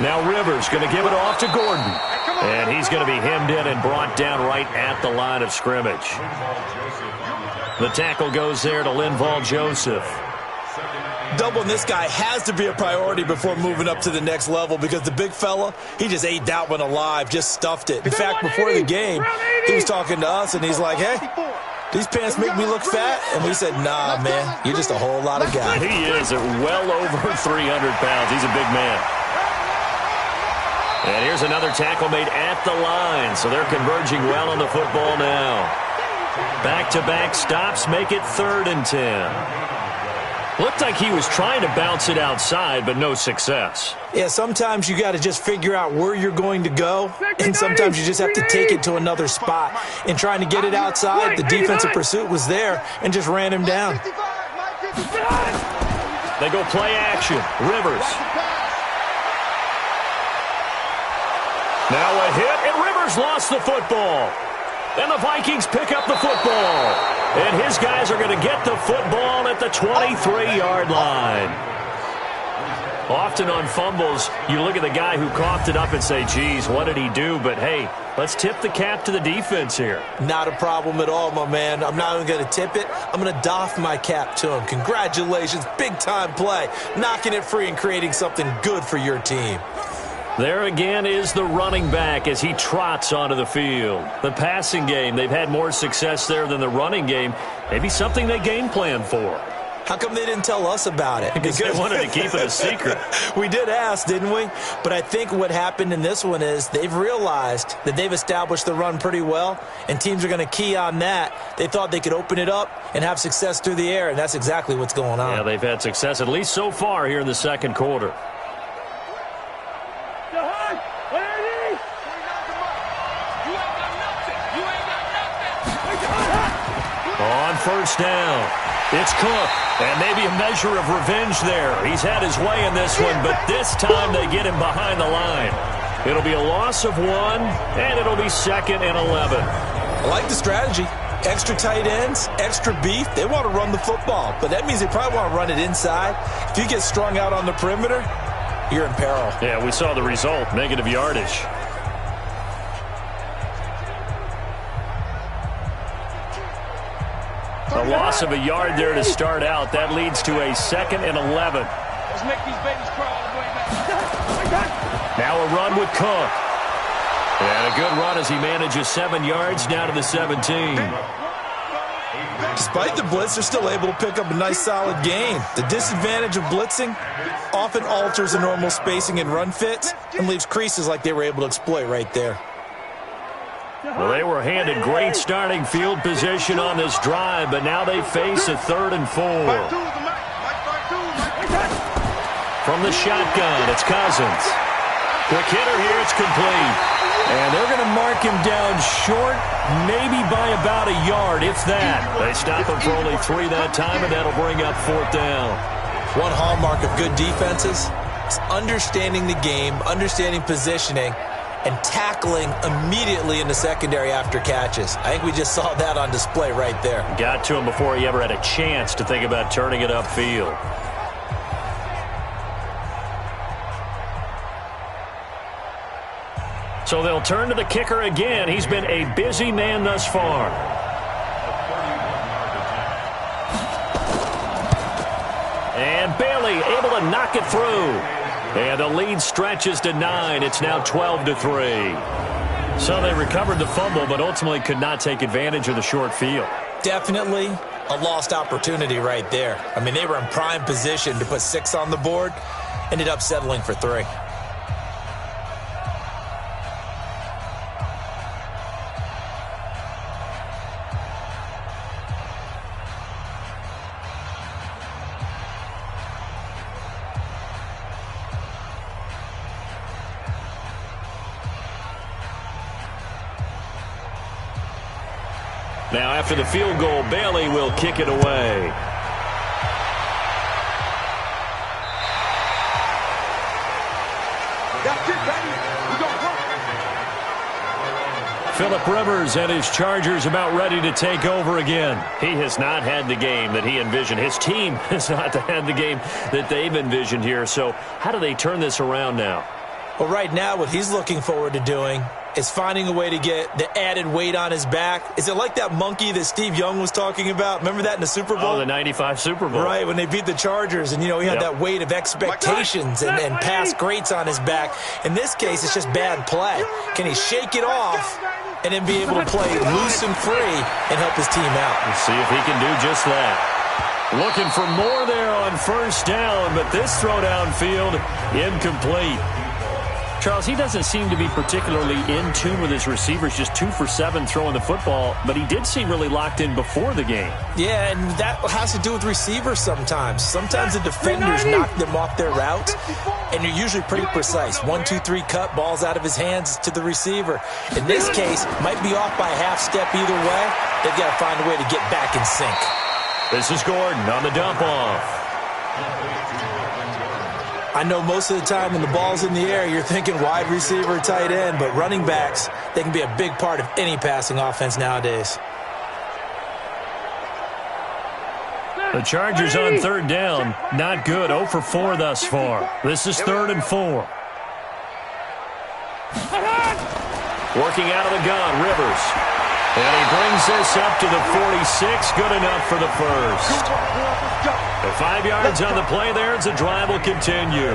[SPEAKER 2] Now Rivers going to give it off to Gordon. And he's going to be hemmed in and brought down right at the line of scrimmage. The tackle goes there to Linval Joseph.
[SPEAKER 3] Doubling this guy has to be a priority before moving up to the next level, because the big fella, he just ate that one alive, just stuffed it. In fact, before the game, he was talking to us, and he's like, hey, these pants make me look fat? And we said, nah, man, you're just a whole lot of guy.
[SPEAKER 2] He is at well over 300 pounds. He's a big man. And here's another tackle made at the line. So they're converging well on the football now. Back-to-back stops make it 3rd and 10. Looked like he was trying to bounce it outside, but no success.
[SPEAKER 3] Yeah, sometimes you got to just figure out where you're going to go, and sometimes you just have to take it to another spot. In trying to get it outside, the defensive pursuit was there and just ran him down.
[SPEAKER 2] They go play action. Rivers. Now a hit, and Rivers lost the football. And the Vikings pick up the football. And his guys are going to get the football at the 23-yard line. Often on fumbles, you look at the guy who coughed it up and say, geez, what did he do? But, hey, let's tip the cap to the defense here.
[SPEAKER 3] Not a problem at all, my man. I'm not even going to tip it. I'm going to doff my cap to him. Congratulations. Big-time play. Knocking it free and creating something good for your team.
[SPEAKER 2] There again is the running back as he trots onto the field. The passing game, they've had more success there than the running game. Maybe something they game plan for.
[SPEAKER 3] How come they didn't tell us about it?
[SPEAKER 2] Because they wanted to keep it a secret.
[SPEAKER 3] We did ask, didn't we? But I think what happened in this one is they've realized that they've established the run pretty well, and teams are going to key on that. They thought they could open it up and have success through the air, and that's exactly what's going on.
[SPEAKER 2] Yeah, they've had success, at least so far, here in the second quarter. On first down, it's Cook, and maybe a measure of revenge there. He's had his way in this one, but this time they get him behind the line. It'll be a loss of 1, and it'll be 2nd and 11.
[SPEAKER 3] I like the strategy. Extra tight ends, extra beef. They want to run the football, but that means they probably want to run it inside. If you get strung out on the perimeter, you're in peril.
[SPEAKER 2] Yeah, we saw the result, negative yardage. A loss of a yard there to start out. That leads to a 2nd and 11.
[SPEAKER 5] Let's make these babies crawl all the way back.
[SPEAKER 2] Now a run with Cook. And a good run as he manages 7 yards down to the 17.
[SPEAKER 3] Despite the blitz, they're still able to pick up a nice solid gain. The disadvantage of blitzing often alters the normal spacing and run fits and leaves creases like they were able to exploit right there.
[SPEAKER 2] Well, they were handed great starting field position on this drive, but now they face a 3rd and 4. From the shotgun, it's Cousins. Quick hitter here, it's complete. And they're going to mark him down short, maybe by about a yard, if that. They stop him for only 3 that time, and that'll bring up 4th down.
[SPEAKER 3] One hallmark of good defenses is understanding the game, understanding positioning, and tackling immediately in the secondary after catches. I think we just saw that on display right there.
[SPEAKER 2] Got to him before he ever had a chance to think about turning it upfield. So they'll turn to the kicker again. He's been a busy man thus far. And Bailey able to knock it through. And the lead stretches to 9. It's now 12-3. So they recovered the fumble, but ultimately could not take advantage of the short field.
[SPEAKER 3] Definitely a lost opportunity right there. I mean, they were in prime position to put 6 on the board, ended up settling for 3.
[SPEAKER 2] Now, after the field goal, Bailey will kick it away.
[SPEAKER 5] That's it, baby. We're going to work.
[SPEAKER 2] Phillip Rivers and his Chargers about ready to take over again. He has not had the game that he envisioned. His team has not had the game that they've envisioned here. So how do they turn this around now?
[SPEAKER 3] Well, right now, what he's looking forward to doing is finding a way to get the added weight on his back. Is it like that monkey that Steve Young was talking about? Remember that in the Super Bowl?
[SPEAKER 2] Oh, the 95 Super Bowl.
[SPEAKER 3] Right, when they beat the Chargers, and, you know, he had that weight of expectations and past greats on his back. In this case, it's just bad play. Can he shake it off and then be able to play loose and free and help his team out?
[SPEAKER 2] Let's see if he can do just that. Looking for more there on first down, but this throw downfield incomplete. Charles, he doesn't seem to be particularly in tune with his receivers, just 2 for 7 throwing the football, but he did seem really locked in before the game.
[SPEAKER 3] Yeah, and that has to do with receivers sometimes. Sometimes the defenders knock them off their route, and you're usually pretty precise. 1, 2, 3 cut, balls out of his hands to the receiver. In this case, might be off by a half step either way. They've got to find a way to get back in sync.
[SPEAKER 2] This is Gordon on the dump off.
[SPEAKER 3] I know most of the time when the ball's in the air, you're thinking wide receiver, tight end, but running backs, they can be a big part of any passing offense nowadays.
[SPEAKER 2] The Chargers on third down, not good, 0 for 4 thus far. This is 3rd and 4. Working out of the gun, Rivers. And he brings this up to the 46, good enough for the first. The 5 yards on the play there as the drive will continue.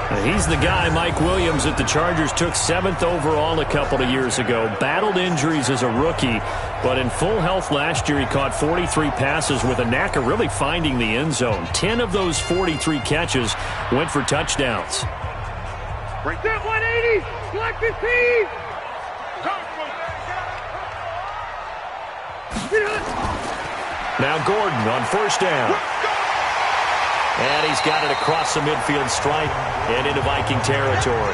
[SPEAKER 2] He's the guy, Mike Williams, that the Chargers took 7th overall a couple of years ago. Battled injuries as a rookie, but in full health last year, he caught 43 passes with a knack of really finding the end zone. 10 of those 43 catches went for touchdowns.
[SPEAKER 4] Break that 180. Black 15.
[SPEAKER 2] Now Gordon on first down. And he's got it across the midfield stripe and into Viking territory.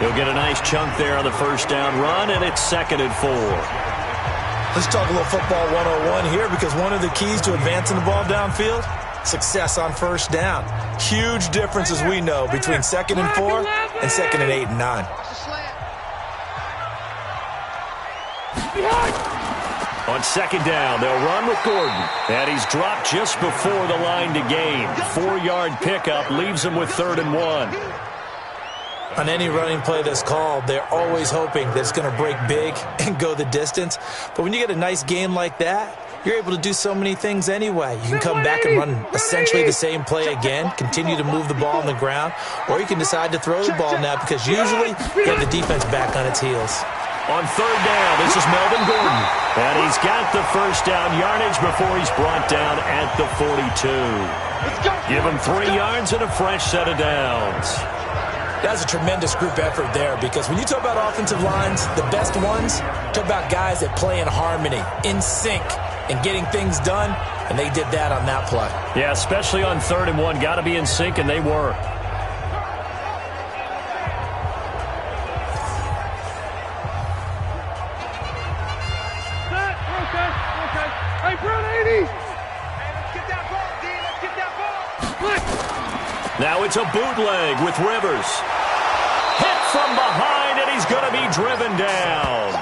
[SPEAKER 2] He'll get a nice chunk there on the first down run, and it's 2nd and 4.
[SPEAKER 3] Let's talk a little football 101 here, because one of the keys to advancing the ball downfield, success on first down. Huge difference, as we know, between 2nd and 4 and 2nd and 8 and 9.
[SPEAKER 2] On 2nd down, they'll run with Gordon. And he's dropped just before the line to gain. 4-yard pickup leaves him with 3rd and 1.
[SPEAKER 3] On any running play that's called, they're always hoping that it's going to break big and go the distance. But when you get a nice game like that, you're able to do so many things anyway. You can come back and run essentially the same play again, continue to move the ball on the ground, or you can decide to throw the ball now, because usually you have the defense back on its heels.
[SPEAKER 2] On 3rd down, this is Melvin Gordon. And he's got the first down yardage before he's brought down at the 42. Give him 3 yards and a fresh set of downs.
[SPEAKER 3] That's a tremendous group effort there, because when you talk about offensive lines, the best ones, talk about guys that play in harmony, in sync, and getting things done, and they did that on that play.
[SPEAKER 2] Yeah, especially on 3rd and 1. Got to be in sync, and they were.
[SPEAKER 4] Hey, Brown 80. Let's get that ball, D. Let's get that ball.
[SPEAKER 2] Now it's a bootleg with Rivers. Hit from behind, and he's going to be driven down.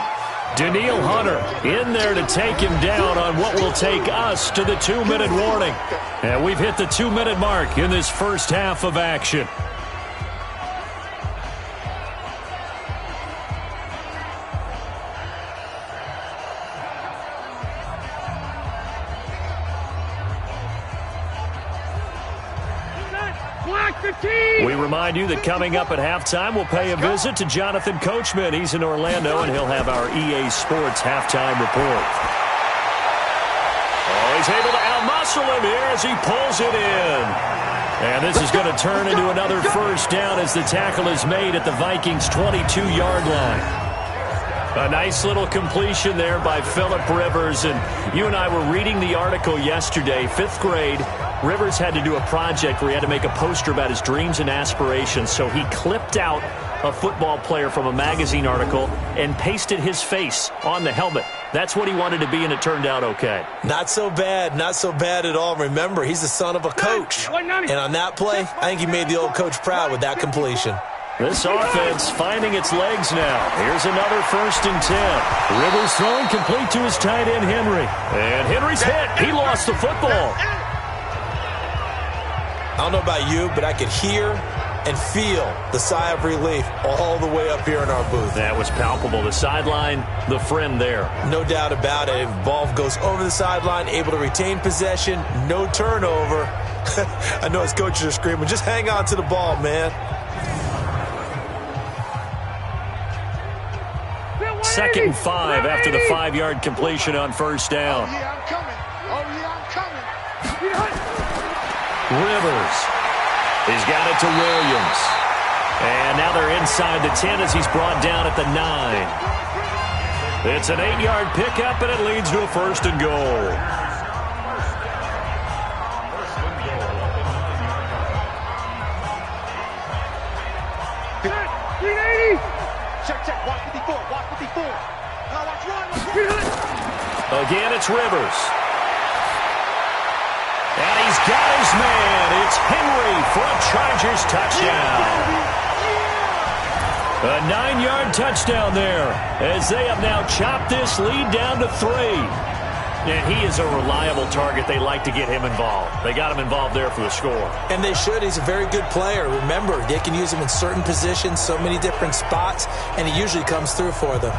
[SPEAKER 2] Daniil Hunter in there to take him down on what will take us to the 2-minute warning. And we've hit the 2-minute mark in this first half of action. We remind you that coming up at halftime, we'll pay a visit to Jonathan Coachman. He's in Orlando, and he'll have our EA Sports halftime report. Oh, he's able to outmuscle him here as he pulls it in. And this is going to turn into another first down as the tackle is made at the Vikings' 22-yard line. A nice little completion there by Phillip Rivers. And you and I were reading the article yesterday, 5th grade. Rivers had to do a project where he had to make a poster about his dreams and aspirations. So he clipped out a football player from a magazine article and pasted his face on the helmet. That's what he wanted to be, and it turned out okay.
[SPEAKER 3] Not so bad. Not so bad at all. Remember, he's the son of a coach. And on that play, I think he made the old coach proud with that completion.
[SPEAKER 2] This offense finding its legs now. Here's another 1st and 10. Rivers throwing complete to his tight end, Henry. And Henry's hit. He lost the football.
[SPEAKER 3] I don't know about you, but I could hear and feel the sigh of relief all the way up here in our booth.
[SPEAKER 2] That was palpable. The sideline, the friend there.
[SPEAKER 3] No doubt about it. Ball goes over the sideline, able to retain possession, no turnover. I know his coaches are screaming, just hang on to the ball, man.
[SPEAKER 2] 2nd and 5 after the 5-yard completion on first down.
[SPEAKER 4] Oh, yeah, I'm coming. Oh, yeah, I'm coming.
[SPEAKER 2] Rivers. He's got it to Williams. And now they're inside the 10 as he's brought down at the 9. It's an 8-yard pickup, and it leads to a 1st and goal.
[SPEAKER 4] Check. Watch 54. Watch 54. Now watch run.
[SPEAKER 2] Again, it's Rivers. And he's got his man. It's Henry for a Chargers touchdown. A 9-yard touchdown there as they have now chopped this lead down to 3. And he is a reliable target. They like to get him involved. They got him involved there for the score.
[SPEAKER 3] And they should. He's a very good player. Remember, they can use him in certain positions, so many different spots, and he usually comes through for them.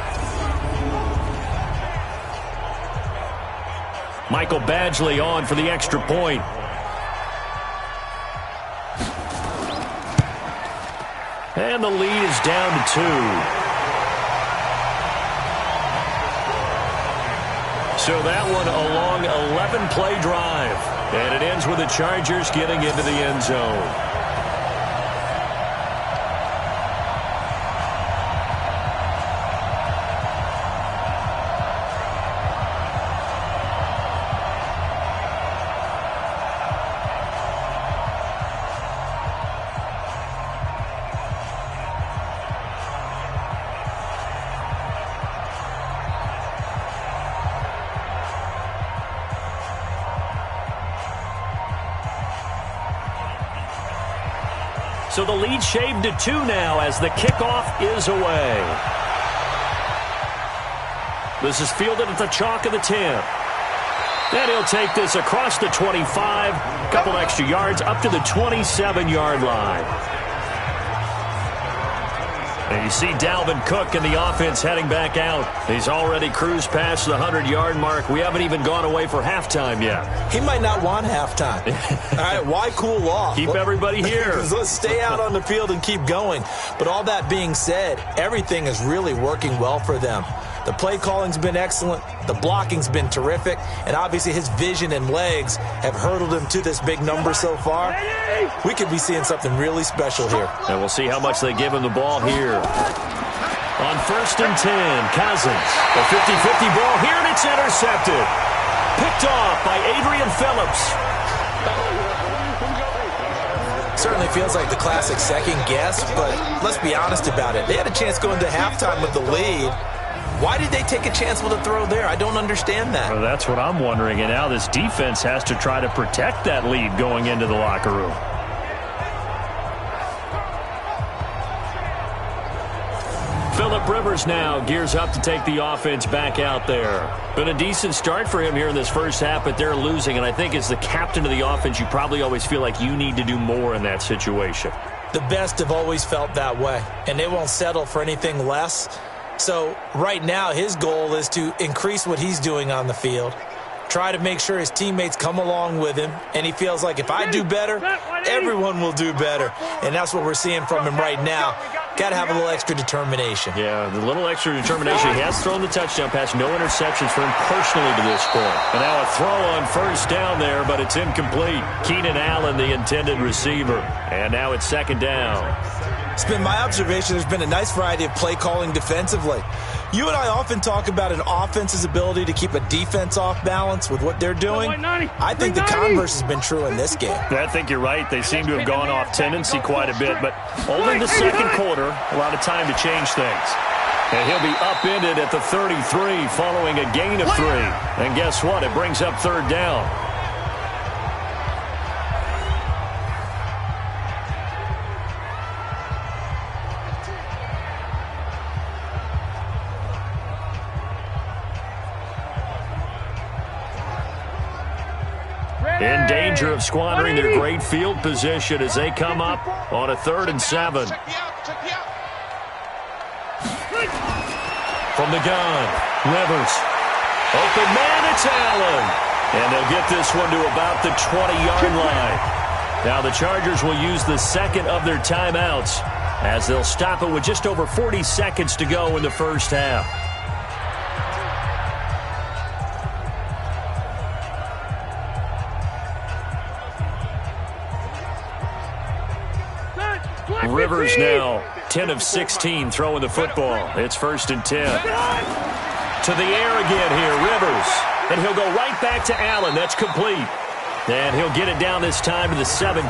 [SPEAKER 2] Michael Badgley on for the extra point. And the lead is down to 2. So that one a long 11-play drive. And it ends with the Chargers getting into the end zone. So the lead shaved to 2 now as the kickoff is away. This is fielded at the chalk of the 10. And he'll take this across the 25, a couple extra yards up to the 27-yard line. And you see Dalvin Cook and the offense heading back out. He's already cruised past the 100-yard mark. We haven't even gone away for halftime yet.
[SPEAKER 3] He might not want halftime. All right, why cool off?
[SPEAKER 2] Keep everybody here.
[SPEAKER 3] Let's stay out on the field and keep going. But all that being said, everything is really working well for them. The play calling's been excellent. The blocking's been terrific. And obviously his vision and legs have hurdled him to this big number so far. We could be seeing something really special here.
[SPEAKER 2] And we'll see how much they give him the ball here. On 1st and 10, Cousins. A 50-50 ball here, and it's intercepted. Picked off by Adrian Phillips.
[SPEAKER 3] Certainly feels like the classic second guess, but let's be honest about it. They had a chance going to halftime with the lead. Why did they take a chance with a throw there? I don't understand that.
[SPEAKER 2] Well, that's what I'm wondering. And now this defense has to try to protect that lead going into the locker room. Phillip Rivers now gears up to take the offense back out there. Been a decent start for him here in this first half, but they're losing. And I think as the captain of the offense, you probably always feel like you need to do more in that situation.
[SPEAKER 3] The best have always felt that way, and they won't settle for anything less. So right now his goal is to increase what he's doing on the field, try to make sure his teammates come along with him, and he feels like if I do better, everyone will do better. And that's what we're seeing from him right now. Got to have a little extra determination.
[SPEAKER 2] Yeah, the little extra determination. He has thrown the touchdown pass. No interceptions for him personally to this point. And now a throw on 1st down there, but it's incomplete. Keenan Allen, the intended receiver. And now it's 2nd down.
[SPEAKER 3] It's been my observation there's been a nice variety of play calling defensively. You and I often talk about an offense's ability to keep a defense off balance with what they're doing. I think the converse has been true in this game.
[SPEAKER 2] I think you're right. They seem to have gone off tendency quite a bit, but only the 2nd quarter, a lot of time to change things. And he'll be upended at the 33 following a gain of 3. And guess what? It brings up 3rd down. In danger of squandering their great field position as they come up on a 3rd and 7. From the gun, Rivers. Open man, it's Allen. And they'll get this one to about the 20-yard line. Now the Chargers will use the 2nd of their timeouts as they'll stop it with just over 40 seconds to go in the first half. Rivers now 10 of 16 throwing the football. It's 1st and 10. To the air again here, Rivers. And he'll go right back to Allen. That's complete. And he'll get it down this time to the 17.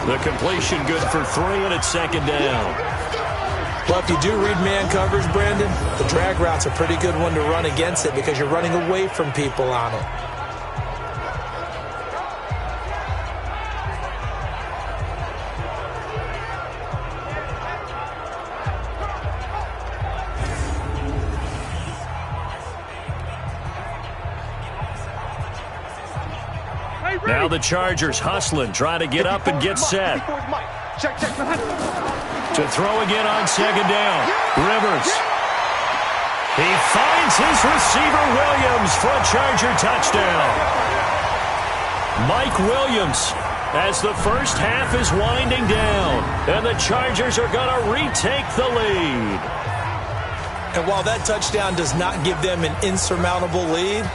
[SPEAKER 2] The completion good for 3, and it's 2nd down.
[SPEAKER 3] Well, if you do read man coverage, Brandon, the drag route's a pretty good one to run against it because you're running away from people on it.
[SPEAKER 2] Now the Chargers hustling, trying to get up and get set. To throw again on 2nd down. Rivers. He finds his receiver, Williams, for a Charger touchdown. Mike Williams as the first half is winding down, and the Chargers are going to retake the lead.
[SPEAKER 3] And while that touchdown does not give them an insurmountable lead,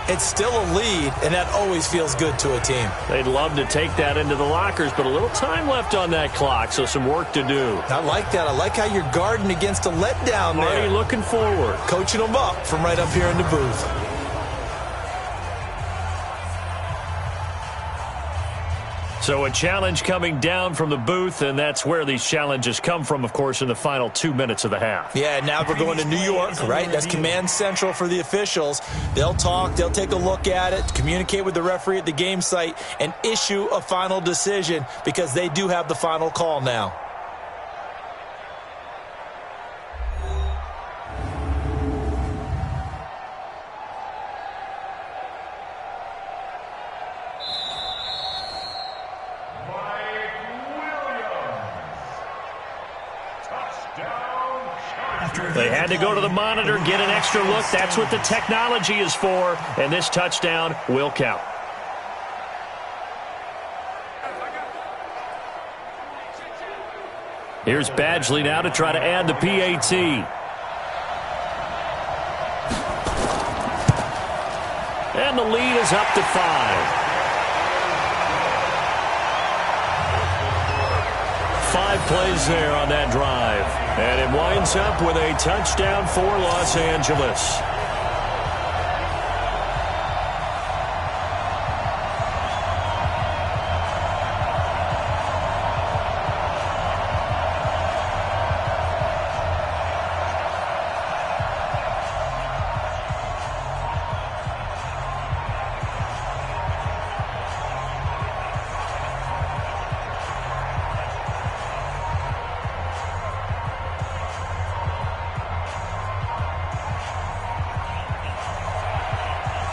[SPEAKER 3] it's still a lead, and that always feels good to a team.
[SPEAKER 2] They'd love to take that into the lockers, but a little time left on that clock, so some work to do.
[SPEAKER 3] I like that. I like how you're guarding against a letdown there.
[SPEAKER 2] Already looking forward.
[SPEAKER 3] Coaching them up from right up here in the booth.
[SPEAKER 2] So a challenge coming down from the booth, and that's where these challenges come from, of course, in the final 2 minutes of the half.
[SPEAKER 3] Yeah, now we're going to New York, right? That's command central for the officials. They'll talk, they'll take a look at it, communicate with the referee at the game site, and issue a final decision because they do have the final call now.
[SPEAKER 2] They had to go to the monitor, get an extra look. That's what the technology is for, and this touchdown will count. Here's Badgley now to try to add the PAT. And the lead is up to 5. 5 plays there on that drive. And it winds up with a touchdown for Los Angeles.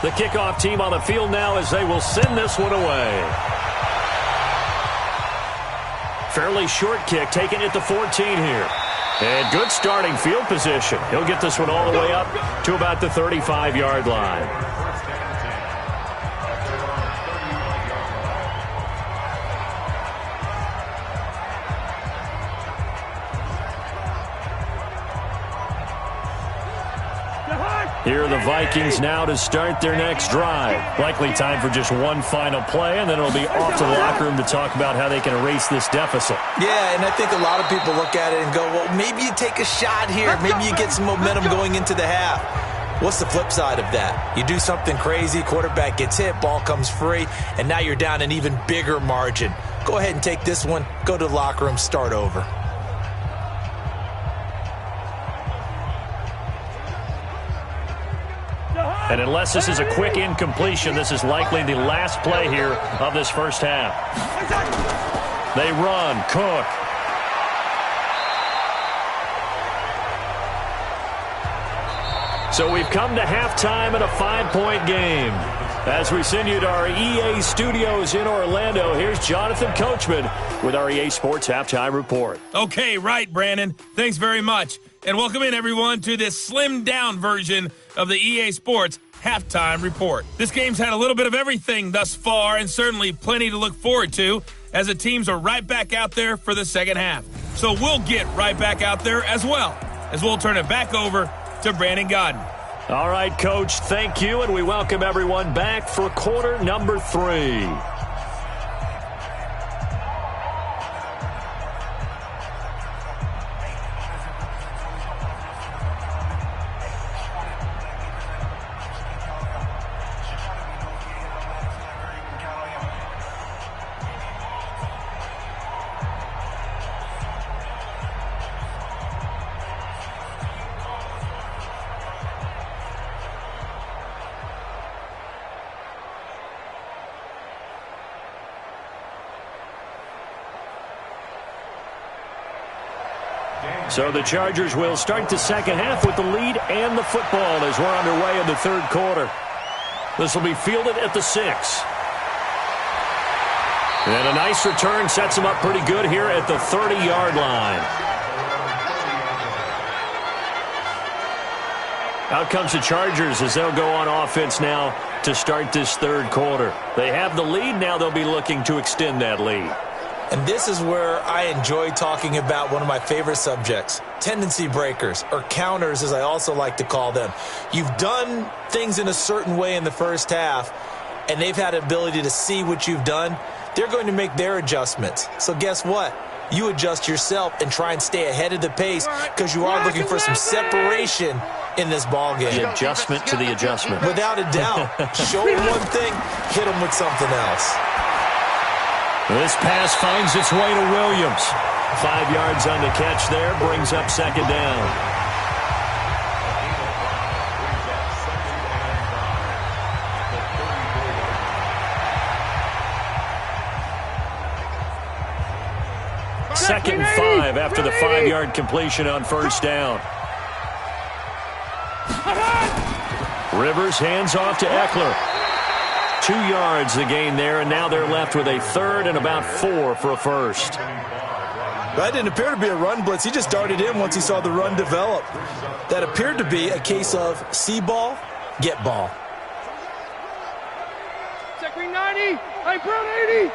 [SPEAKER 2] The kickoff team on the field now as they will send this one away. Fairly short kick, taken at the 14 here. And good starting field position. He'll get this one all the way up to about the 35-yard line. Here are the Vikings now to start their next drive. Likely time for just one final play, and then it'll be off to the locker room to talk about how they can erase this deficit.
[SPEAKER 3] Yeah, and I think a lot of people look at it and go, well, maybe you take a shot here. Maybe you get some momentum going into the half. What's the flip side of that? You do something crazy, quarterback gets hit, ball comes free, and now you're down an even bigger margin. Go ahead and take this one, go to the locker room, start over.
[SPEAKER 2] And unless this is a quick incompletion, this is likely the last play here of this first half. They run. Cook. So we've come to halftime in a 5-point game. As we send you to our EA studios in Orlando, here's Jonathan Coachman with our EA Sports Halftime Report.
[SPEAKER 1] Okay, right, Brandon. Thanks very much. And welcome in, everyone, to this slimmed-down version of the EA Sports Halftime Report. This game's had a little bit of everything thus far, and certainly plenty to look forward to, as the teams are right back out there for the second half. So we'll get right back out there as well, as we'll turn it back over to Brandon Godden.
[SPEAKER 2] All right, Coach, thank you, and we welcome everyone back for quarter number 3. So the Chargers will start the second half with the lead and the football as we're underway in the third quarter. This will be fielded at the 6. And a nice return sets them up pretty good here at the 30-yard line. Out comes the Chargers as they'll go on offense now to start this third quarter. They have the lead. Now they'll be looking to extend that lead.
[SPEAKER 3] And this is where I enjoy talking about one of my favorite subjects, tendency breakers, or counters as I also like to call them. You've done things in a certain way in the first half, and they've had the ability to see what you've done. They're going to make their adjustments. So guess what? You adjust yourself and try and stay ahead of the pace because you are looking for some separation in this ball game.
[SPEAKER 2] The adjustment to the adjustment.
[SPEAKER 3] Without a doubt. Show them one thing, hit them with something else.
[SPEAKER 2] This pass finds its way to Williams. 5 yards on the catch there, brings up second down. Second and 5 after the 5-yard completion on first down. Rivers hands off to Eckler. 2 yards the gain there, and now they're left with a third and about 4 for a first.
[SPEAKER 3] That didn't appear to be a run blitz. He just darted in once he saw the run develop. That appeared to be a case of see ball, get ball.
[SPEAKER 4] Check ring 90. Hey, Brown 80.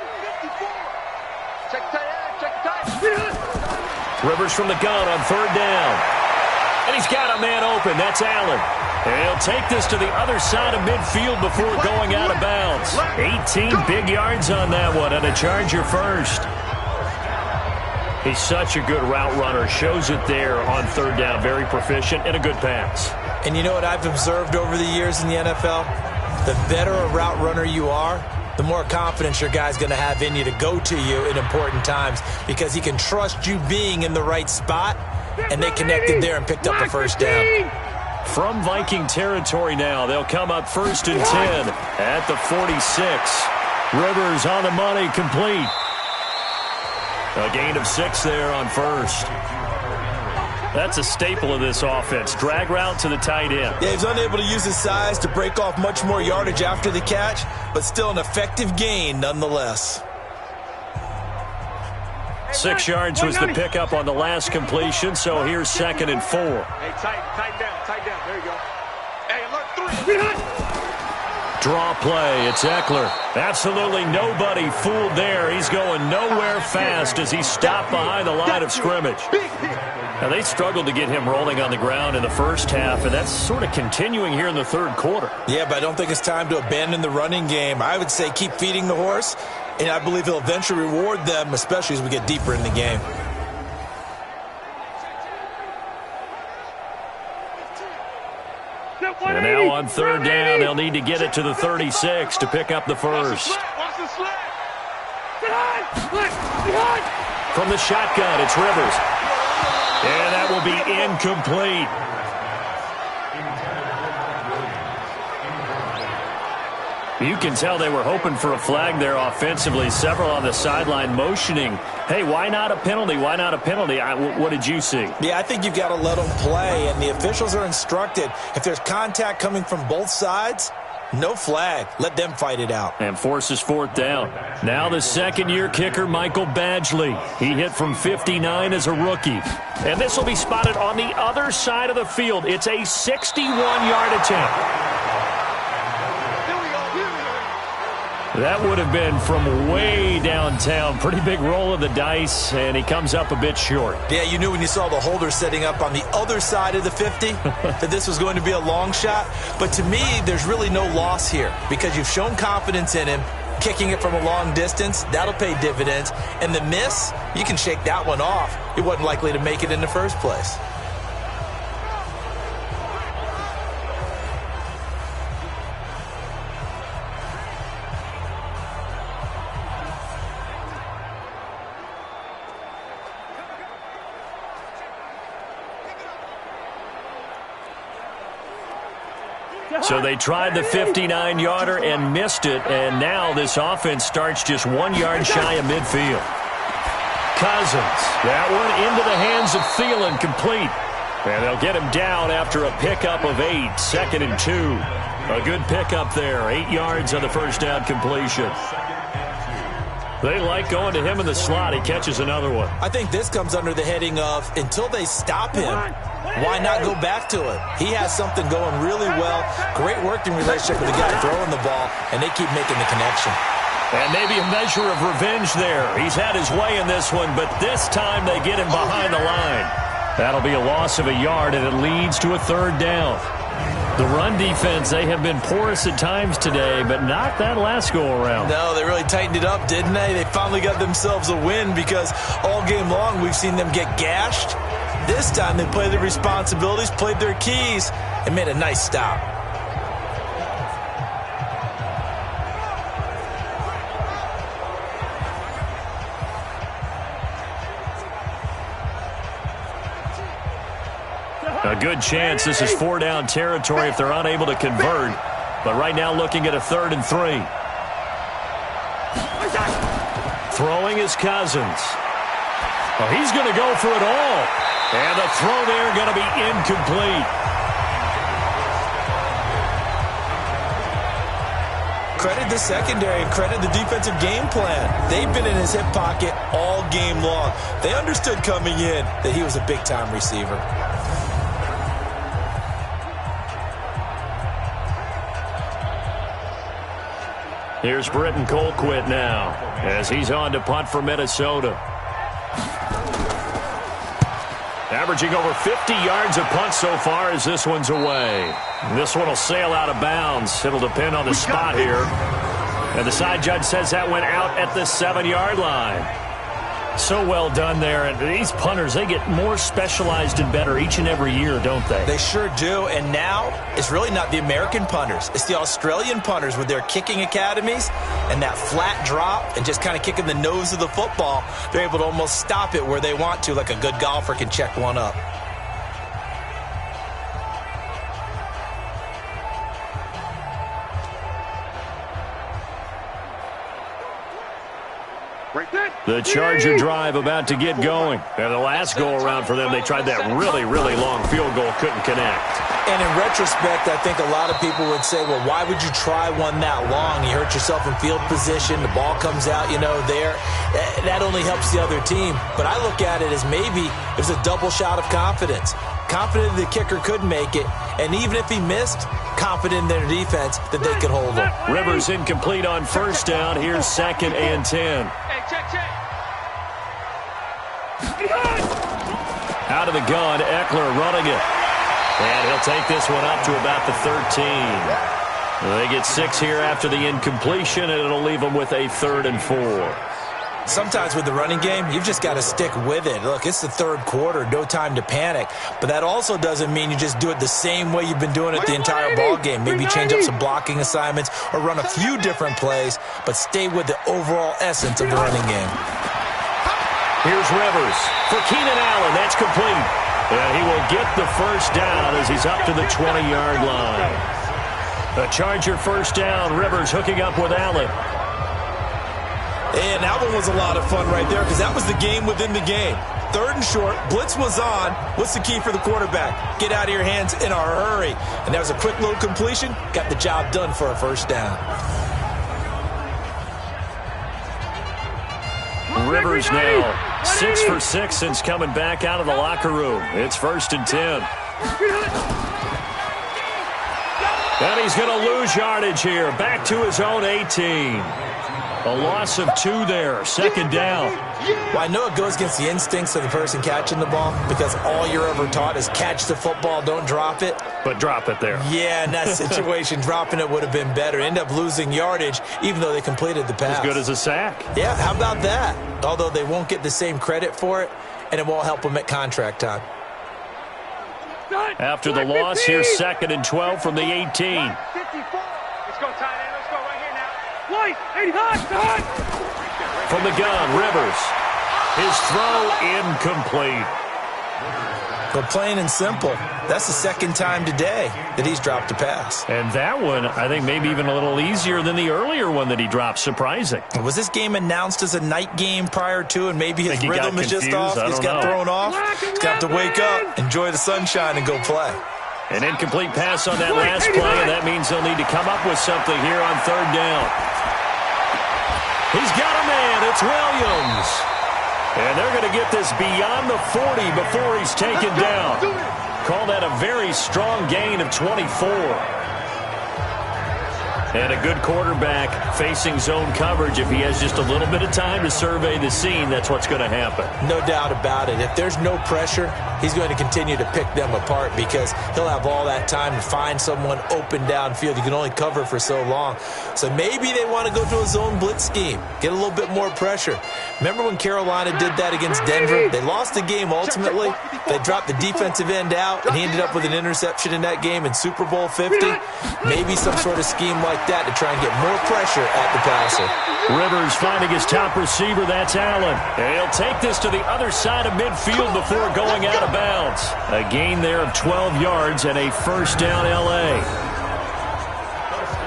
[SPEAKER 4] Check tight end. Check tight.
[SPEAKER 2] Rivers from the gun on third down. And he's got a man open. That's Allen. And he'll take this to the other side of midfield before going out of bounds. 18 big yards on that one, and a Charger first. He's such a good route runner. Shows it there on third down. Very proficient and a good pass.
[SPEAKER 3] And you know what I've observed over the years in the NFL? The better a route runner you are, the more confidence your guy's going to have in you to go to you in important times because he can trust you being in the right spot, and they connected there and picked up a first down.
[SPEAKER 2] From Viking territory now, they'll come up first and 10 at the 46. Rivers on the money, complete. A gain of 6 there on first. That's a staple of this offense. Drag route to the tight end.
[SPEAKER 3] Yeah, he's unable to use his size to break off much more yardage after the catch, but still an effective gain nonetheless.
[SPEAKER 2] 6 yards was the pickup on the last completion, so here's second and 4.
[SPEAKER 5] Hey, tight down. There you go. Hey, alert 3.
[SPEAKER 2] Draw play. It's Eckler. Absolutely nobody fooled there. He's going nowhere fast as he stopped behind the line of scrimmage. Now, they struggled to get him rolling on the ground in the first half, and that's sort of continuing here in the third quarter.
[SPEAKER 3] Yeah, but I don't think it's time to abandon the running game. I would say keep feeding the horse, and I believe he'll eventually reward them, especially as we get deeper in the game.
[SPEAKER 2] And now on third down, they'll need to get it to the 36 to pick up the first. From the shotgun, it's Rivers. And that will be incomplete. You can tell they were hoping for a flag there offensively. Several on the sideline motioning, hey, why not a penalty? Why not a penalty? What did you see?
[SPEAKER 3] Yeah, I think you've got to let them play, and the officials are instructed. If there's contact coming from both sides, no flag. Let them fight it out.
[SPEAKER 2] And forces fourth down. Now the second-year kicker, Michael Badgley. He hit from 59 as a rookie. And this will be spotted on the other side of the field. It's a 61-yard attempt. That would have been from way downtown. Pretty big roll of the dice, and he comes up a bit short.
[SPEAKER 3] Yeah, you knew when you saw the holder setting up on the other side of the 50 that this was going to be a long shot. But to me, there's really no loss here because you've shown confidence in him. Kicking it from a long distance, that'll pay dividends. And the miss, you can shake that one off. He wasn't likely to make it in the first place.
[SPEAKER 2] So they tried the 59-yarder and missed it, and now this offense starts just 1 yard shy of midfield. Cousins, that one into the hands of Thielen, complete. And they'll get him down after a pickup of 8, 2nd and 2. A good pickup there, 8 yards on the first down completion. They like going to him in the slot. He catches another one.
[SPEAKER 3] I think this comes under the heading of until they stop him, why not go back to it? He has something going really well. Great working relationship with the guy throwing the ball, and they keep making the connection.
[SPEAKER 2] And maybe a measure of revenge there. He's had his way in this one, but this time they get him behind the line. That'll be a loss of a yard, and it leads to a third down. The run defense, they have been porous at times today, but not that last go-around.
[SPEAKER 3] No, they really tightened it up, didn't they? They finally got themselves a win because all game long we've seen them get gashed. This time they played their responsibilities, played their keys, and made a nice stop.
[SPEAKER 2] A good chance this is 4-down territory if they're unable to convert. But right now looking at a 3rd and 3. Throwing is Cousins. Oh, he's going to go for it all. And the throw there going to be incomplete.
[SPEAKER 3] Credit the secondary and credit the defensive game plan. They've been in his hip pocket all game long. They understood coming in that he was a big-time receiver.
[SPEAKER 2] Here's Britton Colquitt now as he's on to punt for Minnesota. Averaging over 50 yards a punt so far as this one's away. This one will sail out of bounds. It'll depend on the spot here. And the side judge says that went out at the 7-yard line. So well done there. And these punters, they get more specialized and better each and every year, don't they?
[SPEAKER 3] They sure do. And now it's really not the American punters. It's the Australian punters with their kicking academies and that flat drop and just kind of kicking the nose of the football. They're able to almost stop it where they want to, like a good golfer can check one up.
[SPEAKER 2] The Charger drive about to get going. And the last go-around for them, they tried that really, really long field goal, couldn't connect.
[SPEAKER 3] And in retrospect, I think a lot of people would say, well, why would you try one that long? You hurt yourself in field position. The ball comes out, there. That only helps the other team. But I look at it as maybe there's a double shot of confidence. Confident the kicker could make it. And even if he missed, confident in their defense that they could hold him.
[SPEAKER 2] Rivers incomplete on first down. Here's 2nd and 10. Out of the gun, Eckler running it. And he'll take this one up to about the 13. They get 6 here after the incompletion, and it'll leave them with a 3rd and 4.
[SPEAKER 3] Sometimes with the running game, you've just got to stick with it. Look, it's the 3rd quarter, no time to panic. But that also doesn't mean you just do it the same way you've been doing it the entire ball game. Maybe change up some blocking assignments or run a few different plays, but stay with the overall essence of the running game.
[SPEAKER 2] Here's Rivers for Keenan Allen. That's complete. And he will get the first down as he's up to the 20-yard line. A Charger first down. Rivers hooking up with Allen.
[SPEAKER 3] And that one was a lot of fun right there because that was the game within the game. 3rd and short. Blitz was on. What's the key for the quarterback? Get out of your hands in a hurry. And that was a quick little completion. Got the job done for a first down.
[SPEAKER 2] Rivers now 6 for 6 since coming back out of the locker room. It's 1st and 10. And he's going to lose yardage here. Back to his own 18. A loss of 2 there. 2nd down.
[SPEAKER 3] Well, I know it goes against the instincts of the person catching the ball because all you're ever taught is catch the football, don't drop it.
[SPEAKER 2] But drop it there.
[SPEAKER 3] Yeah, in that situation, dropping it would have been better. End up losing yardage even though they completed the pass.
[SPEAKER 2] As good as a sack.
[SPEAKER 3] Yeah, how about that? Although they won't get the same credit for it, and it won't help them at contract time.
[SPEAKER 2] After the loss, here's 2nd and 12 from the 18.
[SPEAKER 4] Let's go, tight end. Let's go right here now. White, 85,
[SPEAKER 2] From the gun, Rivers. His throw incomplete.
[SPEAKER 3] But plain and simple, that's the 2nd time today that he's dropped a pass.
[SPEAKER 2] And that one, I think, maybe even a little easier than the earlier one that he dropped. Surprising.
[SPEAKER 3] Was this game announced as a night game prior to, and maybe his rhythm is just off? He's got thrown off. He's got to wake up, enjoy the sunshine, and go play.
[SPEAKER 2] An incomplete pass on that last play, and that means they'll need to come up with something here on 3rd down. He's got a man. It's Williams. And they're going to get this beyond the 40 before he's taken down. Call that a very strong gain of 24. And a good quarterback facing zone coverage. If he has just a little bit of time to survey the scene, that's what's going to happen.
[SPEAKER 3] No doubt about it. If there's no pressure, he's going to continue to pick them apart because he'll have all that time to find someone open downfield. You can only cover for so long. So maybe they want to go to a zone blitz scheme, get a little bit more pressure. Remember when Carolina did that against Denver? They lost the game ultimately. They dropped the defensive end out, and he ended up with an interception in that game in Super Bowl 50. Maybe some sort of scheme like that to try and get more pressure at the passer.
[SPEAKER 2] Rivers finding his top receiver. That's Allen. And he'll take this to the other side of midfield before going out of bounds. A gain there of 12 yards and a first down L.A.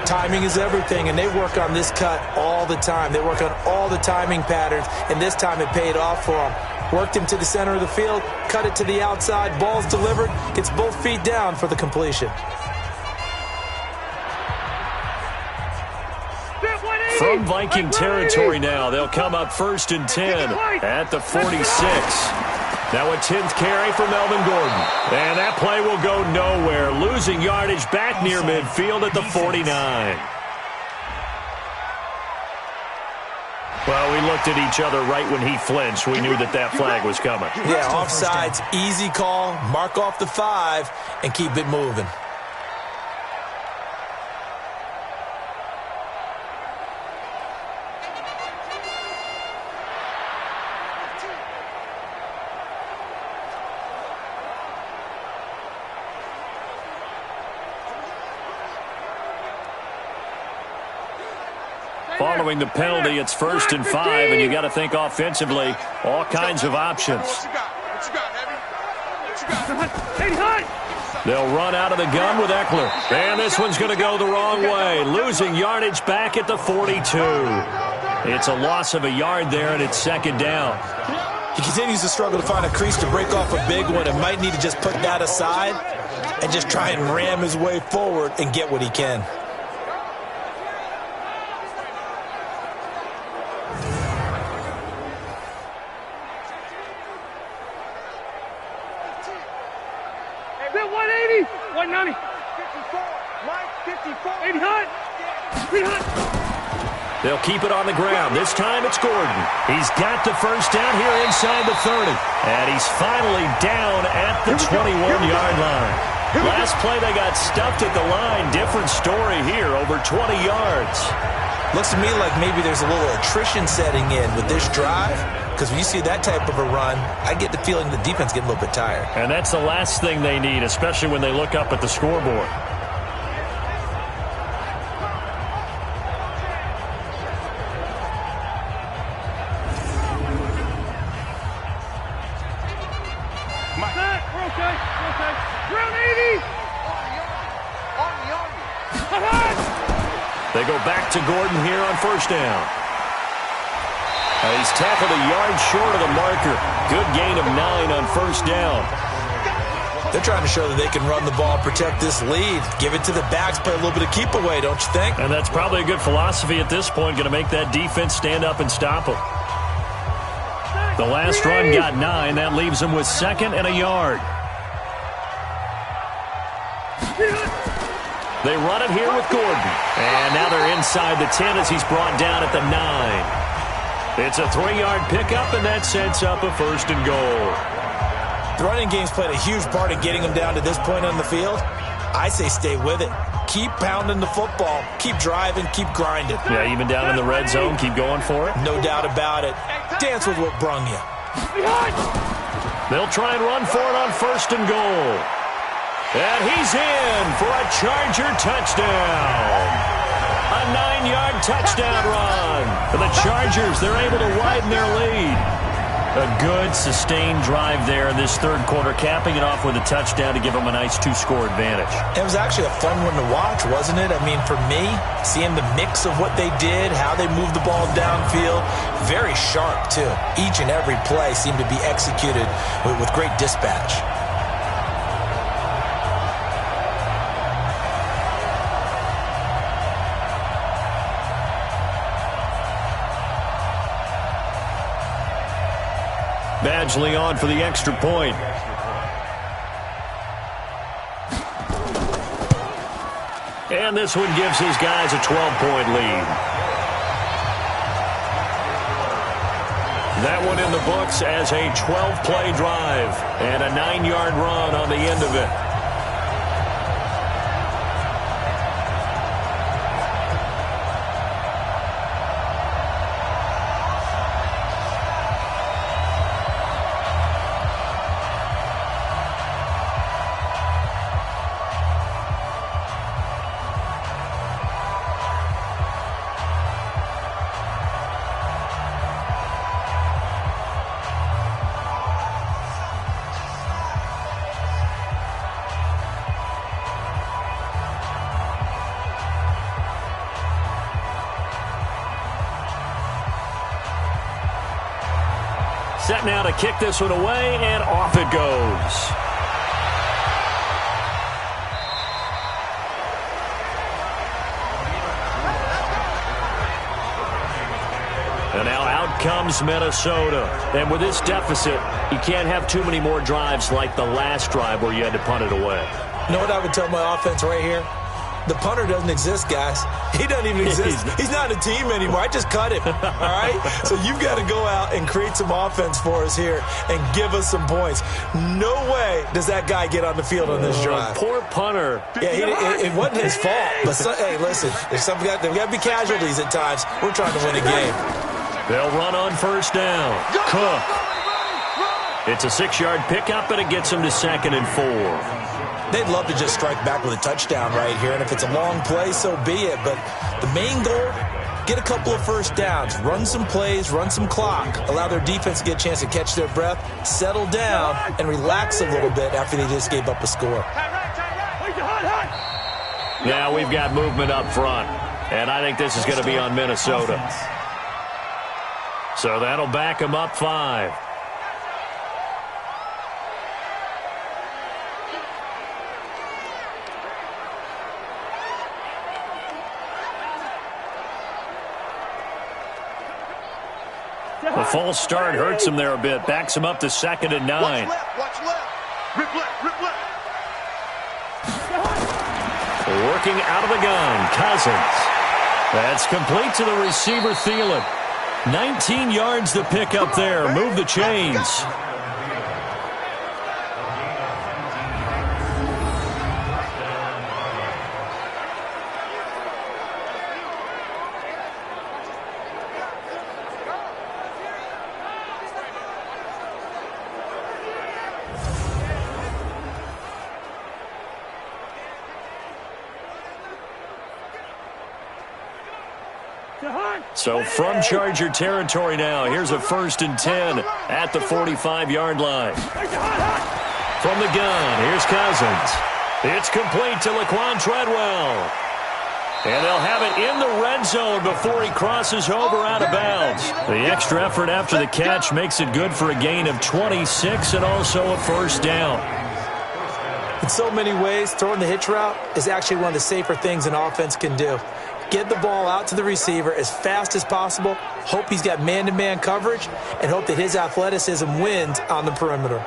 [SPEAKER 3] Timing is everything, and they work on this cut all the time. They work on all the timing patterns, and this time it paid off for them. Worked him to the center of the field, cut it to the outside, ball's delivered, gets both feet down for the completion.
[SPEAKER 2] From Viking territory now, they'll come up 1st and 10 at the 46. Now a 10th carry for Melvin Gordon. And that play will go nowhere, losing yardage back near midfield at the 49. Well, we looked at each other right when he flinched. We knew that that flag was coming.
[SPEAKER 3] Yeah, offsides, easy call, mark off the 5, and keep it moving.
[SPEAKER 2] Following the penalty, it's 1st and 5, and you got to think offensively, all kinds of options. They'll run out of the gun with Eckler. And this one's going to go the wrong way, losing yardage back at the 42. It's a loss of a yard there, and it's 2nd down.
[SPEAKER 3] He continues to struggle to find a crease to break off a big one and might need to just put that aside and just try and ram his way forward and get what he can.
[SPEAKER 2] They'll keep it on the ground. This time it's Gordon. He's got the first down here inside the 30. And he's finally down at the 21-yard line. Last play they got stuffed at the line. Different story here, over 20 yards.
[SPEAKER 3] Looks to me like maybe there's a little attrition setting in with this drive. Because when you see that type of a run, I get the feeling the defense getting a little bit tired.
[SPEAKER 2] And that's the last thing they need, especially when they look up at the scoreboard. They go back to Gordon here on 1st down. He's tackled a yard short of the marker. Good gain of 9 on 1st down.
[SPEAKER 3] They're trying to show that they can run the ball, protect this lead, give it to the backs, play a little bit of keep away, don't you think?
[SPEAKER 2] And that's probably a good philosophy at this point, going to make that defense stand up and stop them. The last run got 9. That leaves them with 2nd and a yard. They run it here with Gordon. And now they're inside the 10 as he's brought down at the 9. It's a 3-yard pickup, and that sets up a 1st and goal.
[SPEAKER 3] The running game's played a huge part in getting them down to this point on the field. I say stay with it. Keep pounding the football. Keep driving. Keep grinding.
[SPEAKER 2] Yeah, even down in the red zone, keep going for it.
[SPEAKER 3] No doubt about it. Dance with what brung you.
[SPEAKER 2] They'll try and run for it on 1st and goal. And he's in for a Charger touchdown. A 9-yard touchdown run. For the Chargers, they're able to widen their lead. A good, sustained drive there in this 3rd quarter, capping it off with a touchdown to give them a nice 2-score advantage.
[SPEAKER 3] It was actually a fun one to watch, wasn't it? I mean, for me, seeing the mix of what they did, how they moved the ball downfield, very sharp, too. Each and every play seemed to be executed with great dispatch.
[SPEAKER 2] gradually on for the extra point. And this one gives his guys a 12-point lead. That one in the books as a 12-play drive and a 9-yard run on the end of it. Set now to kick this one away, and off it goes. And now out comes Minnesota. And with this deficit, you can't have too many more drives like the last drive where you had to punt it away.
[SPEAKER 3] You know what I would tell my offense right here? The punter doesn't exist, guys. He doesn't even exist. He's not a team anymore. I just cut him, all right? So you've got to go out and create some offense for us here and give us some points. No way does that guy get on the field on this drive.
[SPEAKER 2] Poor punter.
[SPEAKER 3] Yeah, it wasn't his fault. But, hey, listen, there's got to be casualties at times. We're trying to win a game.
[SPEAKER 2] They'll run on first down. Cook. It's a 6-yard pickup, and it gets him to 2nd and 4.
[SPEAKER 3] They'd love to just strike back with a touchdown right here, and if it's a long play, so be it. But the main goal, get a couple of first downs, run some plays, run some clock, allow their defense to get a chance to catch their breath, settle down, and relax a little bit after they just gave up a score.
[SPEAKER 2] Now we've got movement up front, and I think this is going to be on Minnesota. So that'll back them up 5. The false start hurts him there a bit. Backs him up to 2nd and 9.
[SPEAKER 5] Watch left. Rip left.
[SPEAKER 2] Working out of the gun, Cousins. That's complete to the receiver, Thielen. 19 yards to pick up there. Move the chains. So from Charger territory now, here's a 1st and 10 at the 45-yard line. From the gun, here's Cousins. It's complete to Laquan Treadwell. And they'll have it in the red zone before he crosses over out of bounds. The extra effort after the catch makes it good for a gain of 26 and also a 1st down.
[SPEAKER 3] In so many ways, throwing the hitch route is actually one of the safer things an offense can do. Get the ball out to the receiver as fast as possible, hope he's got man-to-man coverage, and hope that his athleticism wins on the perimeter.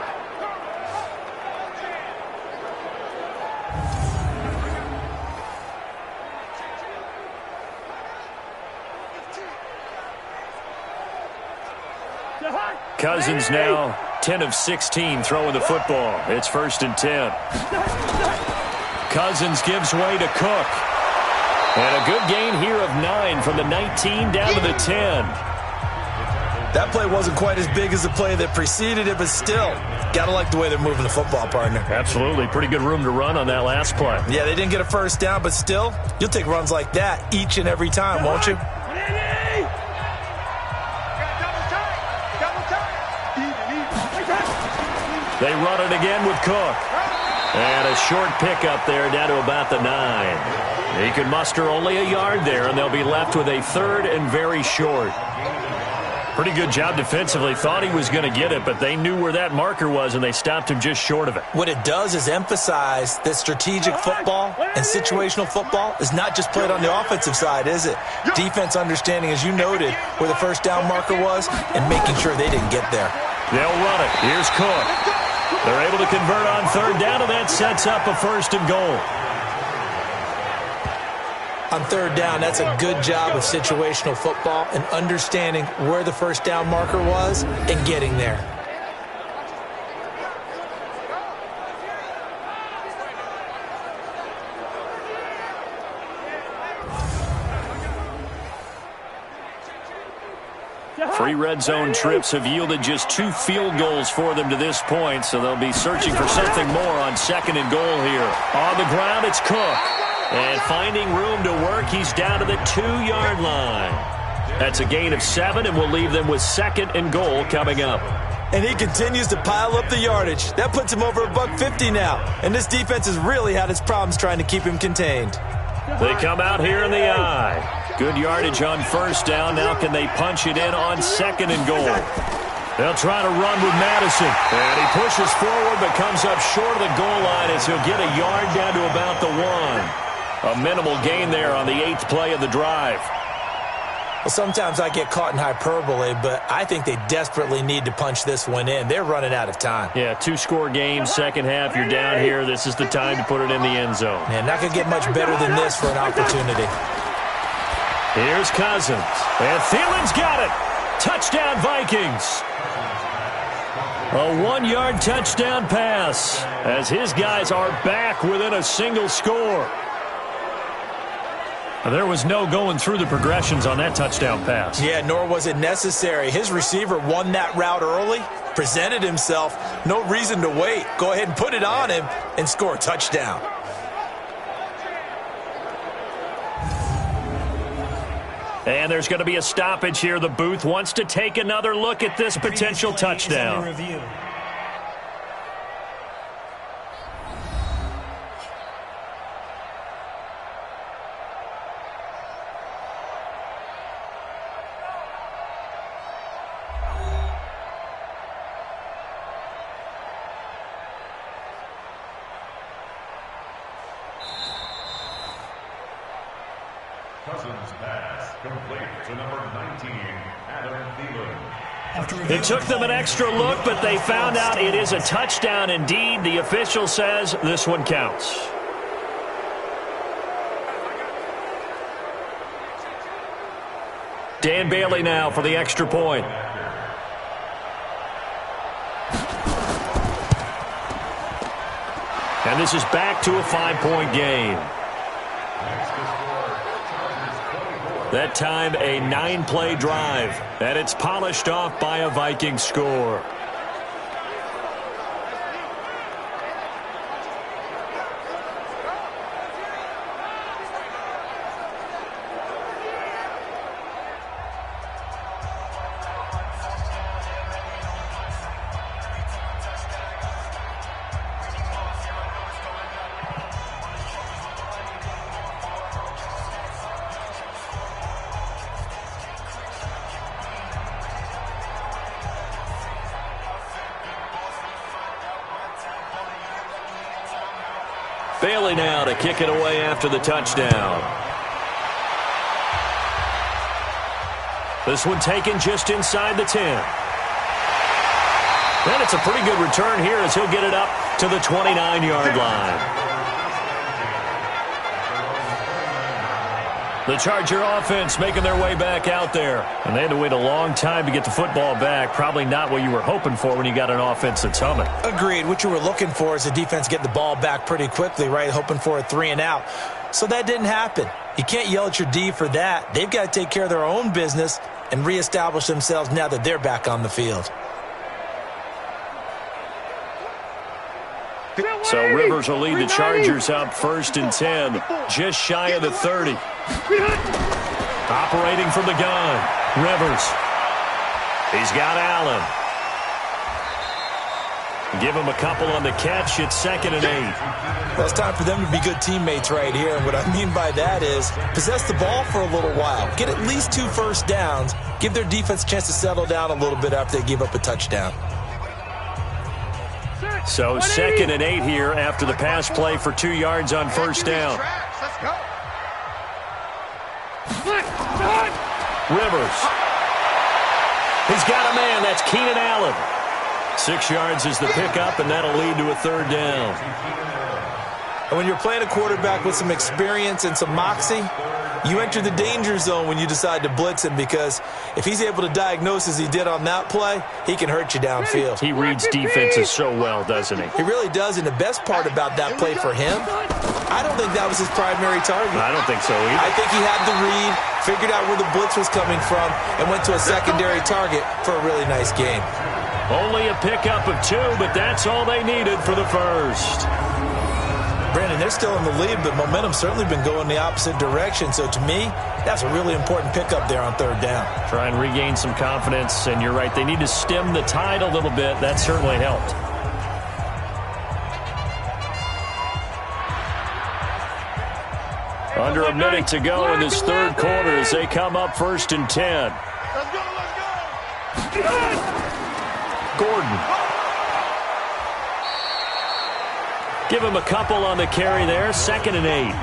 [SPEAKER 2] Cousins now 10 of 16 throwing the football. It's 1st and 10. Cousins gives way to Cook. And a good gain here of 9 from the 19 down to the 10.
[SPEAKER 3] That play wasn't quite as big as the play that preceded it, but still, got to like the way they're moving the football, partner.
[SPEAKER 2] Absolutely. Pretty good room to run on that last play.
[SPEAKER 3] Yeah, they didn't get a 1st down, but still, you'll take runs like that each and every time, won't you?
[SPEAKER 2] They run it again with Cook. And a short pickup there down to about the 9. He can muster only a yard there, and they'll be left with a 3rd and very short. Pretty good job defensively. Thought he was going to get it, but they knew where that marker was, and they stopped him just short of it.
[SPEAKER 3] What it does is emphasize that strategic football and situational football is not just played on the offensive side, is it? Defense understanding, as you noted, where the 1st down marker was and making sure they didn't get there.
[SPEAKER 2] They'll run it. Here's Cook. They're able to convert on third down, and that sets up a 1st and goal.
[SPEAKER 3] On third down, that's a good job of situational football and understanding where the first down marker was and getting there.
[SPEAKER 2] Three red zone trips have yielded just 2 field goals for them to this point, so they'll be searching for something more on 2nd and goal here. On the ground, it's Cook. And finding room to work, he's down to the 2-yard line. That's a gain of 7, and we'll leave them with 2nd and goal coming up.
[SPEAKER 3] And he continues to pile up the yardage. That puts him over $150 now. And this defense has really had its problems trying to keep him contained.
[SPEAKER 2] They come out here in the eye. Good yardage on first down. Now can they punch it in on 2nd and goal? They'll try to run with Madison. And he pushes forward but comes up short of the goal line as he'll get a yard down to about the 1. A minimal gain there on the 8th play of the drive.
[SPEAKER 3] Well, sometimes I get caught in hyperbole, but I think they desperately need to punch this one in. They're running out of time.
[SPEAKER 2] Yeah, 2-score game, second half. You're down here. This is the time to put it in the end zone.
[SPEAKER 3] Man, not going to get much better than this for an opportunity.
[SPEAKER 2] Here's Cousins. And Thielen's got it. Touchdown, Vikings. A 1-yard touchdown pass as his guys are back within a single score. There was no going through the progressions on that touchdown pass.
[SPEAKER 3] Yeah, nor was it necessary. His receiver won that route early, presented himself. No reason to wait. Go ahead and put it on him and score a touchdown.
[SPEAKER 2] And there's going to be a stoppage here. The booth wants to take another look at this potential touchdown.
[SPEAKER 6] Cousins pass complete to number 19, Adam Thielen.
[SPEAKER 2] It took them an extra look, but they found out it is a touchdown indeed. The official says this one counts. Dan Bailey now for the extra point. And this is back to a 5-point game. That time a 9-play drive, and it's polished off by a Vikings score. Bailey now to kick it away after the touchdown. This one taken just inside the 10. And it's a pretty good return here as he'll get it up to the 29-yard line. The Charger offense making their way back out there. And they had to wait a long time to get the football back. Probably not what you were hoping for when you got an offense that's humming.
[SPEAKER 3] Agreed. What you were looking for is the defense get the ball back pretty quickly, right? Hoping for a 3-and-out. So that didn't happen. You can't yell at your D for that. They've got to take care of their own business and reestablish themselves now that they're back on the field.
[SPEAKER 2] So Rivers will lead the Chargers up 1st and 10, just shy of the 30. Operating from the gun, Rivers. He's got Allen. Give him a couple on the catch. It's 2nd and 8.
[SPEAKER 3] Well, it's time for them to be good teammates right here. And what I mean by that is possess the ball for a little while. Get at least 2 first downs. Give their defense a chance to settle down a little bit after they give up a touchdown.
[SPEAKER 2] So 2nd and 8 here after the pass play for 2 yards on first down.
[SPEAKER 4] Let's go.
[SPEAKER 2] Rivers. He's got a man. That's Keenan Allen. 6 yards is the pickup, and that'll lead to a 3rd down.
[SPEAKER 3] And when you're playing a quarterback with some experience and some moxie, you enter the danger zone when you decide to blitz him, because if he's able to diagnose as he did on that play, he can hurt you downfield.
[SPEAKER 2] He reads defenses so well, doesn't he?
[SPEAKER 3] He really does, and the best part about that play for him, I don't think that was his primary target.
[SPEAKER 2] I don't think so either.
[SPEAKER 3] I think he had the read, figured out where the blitz was coming from, and went to a secondary target for a really nice game.
[SPEAKER 2] Only a pickup of 2, but that's all they needed for the first.
[SPEAKER 3] Brandon, they're still in the lead, but momentum's certainly been going the opposite direction. So to me, that's a really important pickup there on 3rd down.
[SPEAKER 2] Try and regain some confidence, and you're right, they need to stem the tide a little bit. That certainly helped. Under a minute to go in this 3rd quarter as they come up 1st and 10.
[SPEAKER 5] Let's go.
[SPEAKER 2] Gordon. Give him a couple on the carry there. 2nd and 8.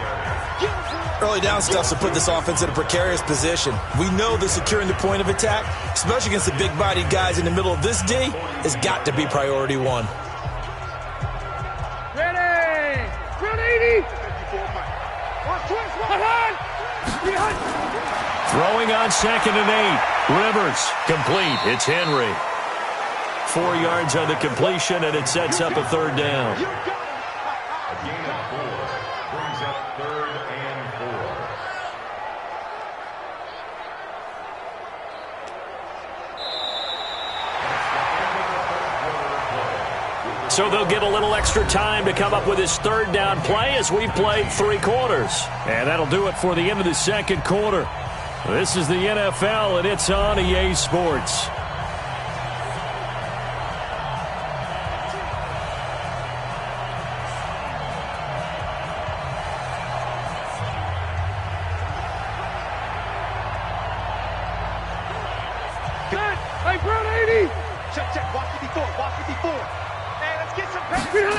[SPEAKER 3] Early down stuff to put this offense in a precarious position. We know that securing the point of attack, especially against the big-bodied guys in the middle of this D, has got to be priority 1.
[SPEAKER 4] Ready! Run 80!
[SPEAKER 2] Throwing on 2nd and 8. Rivers. Complete. It's Henry. 4 yards on the completion, and it sets up a 3rd down.
[SPEAKER 6] A gain of 4 brings up 3rd and 4.
[SPEAKER 2] So they'll get a little extra time to come up with his 3rd down play as we played 3 quarters. And that'll do it for the end of the 2nd quarter. This is the NFL, and it's on EA Sports.
[SPEAKER 4] Hey, Brown 80!
[SPEAKER 5] Check. Walk it before. Hey, let's get some pressure.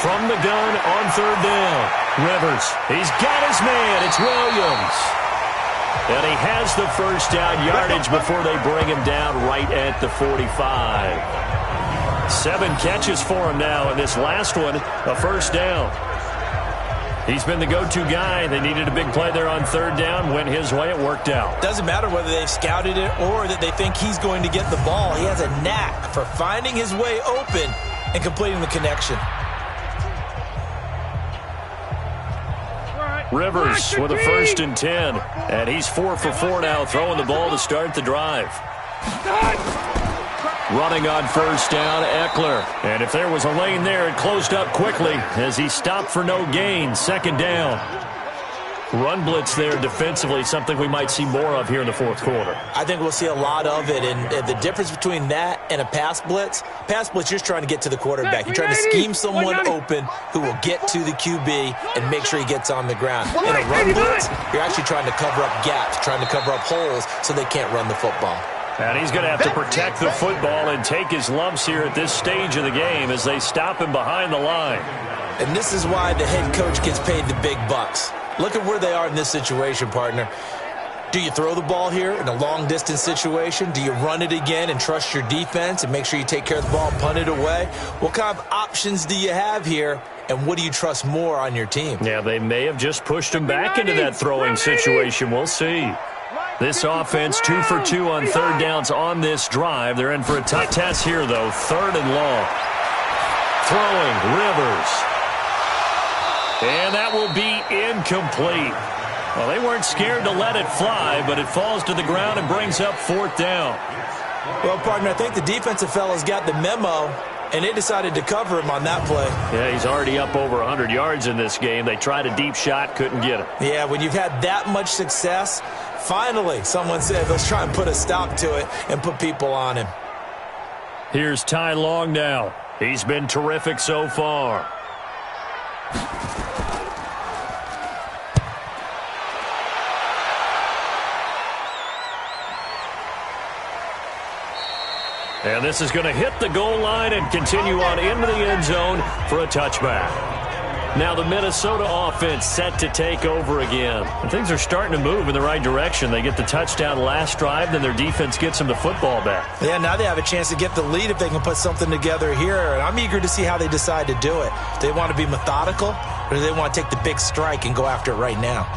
[SPEAKER 2] From the gun on 3rd down. Rivers. He's got his man. It's Williams. And he has the 1st down yardage before they bring him down right at the 45. 7 catches for him now, and this last one, a 1st down. He's been the go-to guy. They needed a big play there on 3rd down. Went his way. It worked out.
[SPEAKER 3] Doesn't matter whether they've scouted it or that they think he's going to get the ball. He has a knack for finding his way open and completing the connection.
[SPEAKER 2] Rivers with a 1st and 10. And he's 4 for 4 now, throwing the ball to start the drive. Running on 1st down, Eckler. And if there was a lane there, it closed up quickly as he stopped for no gain. 2nd down. Run blitz there defensively, something we might see more of here in the 4th quarter.
[SPEAKER 3] I think we'll see a lot of it, and the difference between that and a pass blitz, you're just trying to get to the quarterback. You're trying to scheme someone open who will get to the QB and make sure he gets on the ground. In a run blitz, you're actually trying to cover up gaps, trying to cover up holes so they can't run the football.
[SPEAKER 2] And he's going to have to protect the football and take his lumps here at this stage of the game as they stop him behind the line.
[SPEAKER 3] And this is why the head coach gets paid the big bucks. Look at where they are in this situation, partner. Do you throw the ball here in a long-distance situation? Do you run it again and trust your defense and make sure you take care of the ball and punt it away? What kind of options do you have here, and what do you trust more on your team?
[SPEAKER 2] Yeah, they may have just pushed him back into that throwing situation. We'll see. This offense 2 for 2 on 3rd downs on this drive. They're in for a tough test here, though. 3rd and long. Throwing, Rivers. And that will be incomplete. Well, they weren't scared to let it fly, but it falls to the ground and brings up 4th down.
[SPEAKER 3] Well, partner, I think the defensive fellas got the memo, and they decided to cover him on that play.
[SPEAKER 2] Yeah, he's already up over 100 yards in this game. They tried a deep shot, couldn't get it.
[SPEAKER 3] Yeah, when you've had that much success, finally someone said, let's try and put a stop to it and put people on him.
[SPEAKER 2] Here's Ty Long now. He's been terrific so far. And this is going to hit the goal line and continue on into the end zone for a touchback. Now the Minnesota offense set to take over again. And things are starting to move in the right direction. They get the touchdown last drive, then their defense gets them the football back.
[SPEAKER 3] Yeah, now they have a chance to get the lead if they can put something together here. And I'm eager to see how they decide to do it. Do they want to be methodical, or do they want to take the big strike and go after it right now?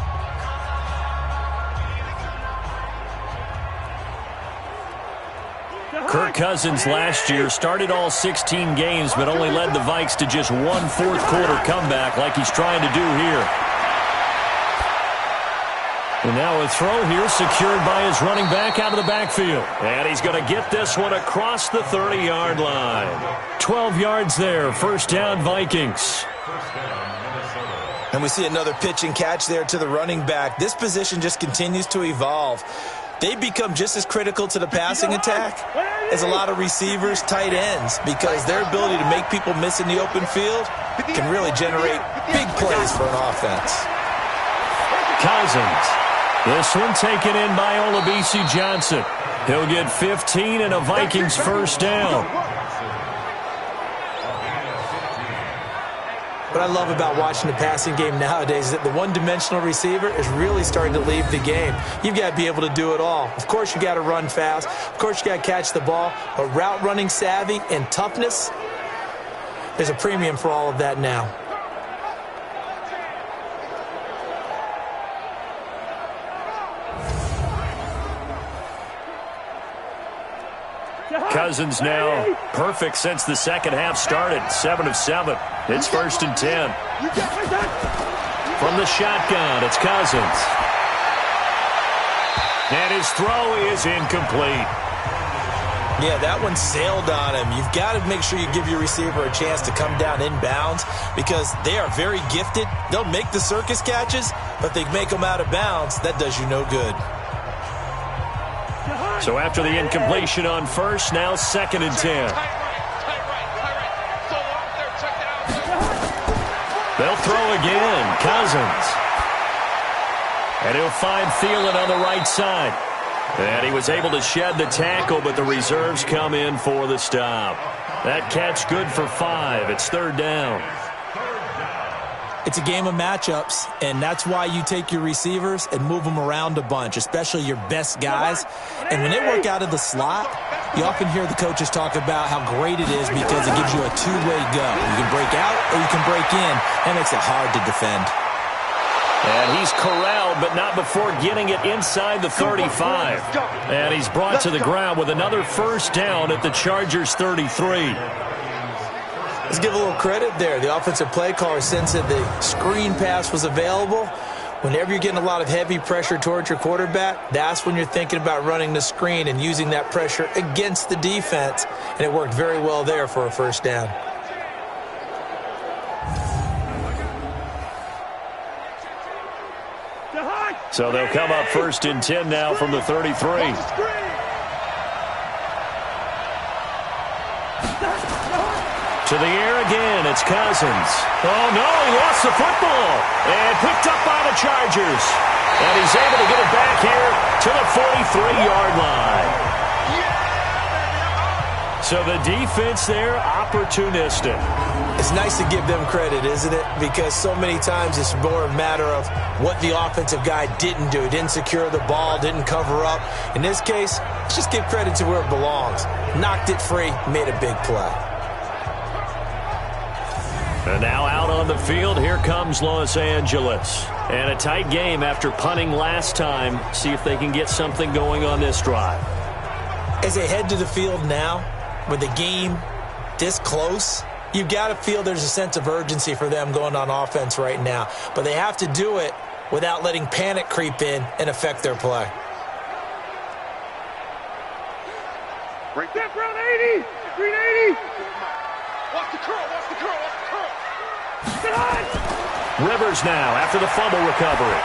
[SPEAKER 2] Kirk Cousins last year started all 16 games but only led the Vikes to just one fourth-quarter comeback like he's trying to do here. And now a throw here secured by his running back out of the backfield. And he's going to get this one across the 30-yard line. 12 yards there, first down Vikings.
[SPEAKER 3] And we see another pitch and catch there to the running back. This position just continues to evolve. They become just as critical to the passing attack as a lot of receivers, tight ends, because their ability to make people miss in the open field can really generate big plays for an offense.
[SPEAKER 2] Cousins. This one taken in by Olabisi Johnson. He'll get 15 and a Vikings first down.
[SPEAKER 3] What I love about watching the passing game nowadays is that the one-dimensional receiver is really starting to leave the game. You've got to be able to do it all. Of course, you got to run fast. Of course, you got to catch the ball. But route running savvy and toughness, there's a premium for all of that now.
[SPEAKER 2] Cousins now perfect since the second half started. 7 of 7. It's 1st and 10. From the shotgun, it's Cousins. And his throw is incomplete.
[SPEAKER 3] Yeah, that one sailed on him. You've got to make sure you give your receiver a chance to come down inbounds because they are very gifted. They'll make the circus catches, but they make them out of bounds. That does you no good.
[SPEAKER 2] So after the incompletion on first, now 2nd and 10. They'll throw again. Cousins. And he'll find Thielen on the right side. And he was able to shed the tackle, but the reserves come in for the stop. That catch good for 5. It's 3rd down.
[SPEAKER 3] It's a game of matchups, and that's why you take your receivers and move them around a bunch, especially your best guys. And when they work out of the slot, you often hear the coaches talk about how great it is because it gives you a two-way go. You can break out or you can break in. That makes it hard to defend.
[SPEAKER 2] And he's corralled, but not before getting it inside the 35. And he's brought to the ground with another first down at the Chargers' 33.
[SPEAKER 3] Let's give a little credit there. The offensive play caller sensed that the screen pass was available. Whenever you're getting a lot of heavy pressure towards your quarterback, that's when you're thinking about running the screen and using that pressure against the defense. And it worked very well there for a first down.
[SPEAKER 2] So they'll come up 1st and 10 now from the 33. To the air again, it's Cousins. Oh, no, he lost the football. And picked up by the Chargers. And he's able to get it back here to the 43-yard line. So the defense there, opportunistic.
[SPEAKER 3] It's nice to give them credit, isn't it? Because so many times it's more a matter of what the offensive guy didn't do. Didn't secure the ball, didn't cover up. In this case, let's just give credit to where it belongs. Knocked it free, made a big play.
[SPEAKER 2] And now out on the field, here comes Los Angeles. And a tight game after punting last time. See if they can get something going on this drive.
[SPEAKER 3] As they head to the field now, with the game this close, you've got to feel there's a sense of urgency for them going on offense right now. But they have to do it without letting panic creep in and affect their play.
[SPEAKER 4] Right there, Brown 80! Green 80! Watch the curl, watch the curl, watch the curl!
[SPEAKER 2] Rivers now after the fumble recovery.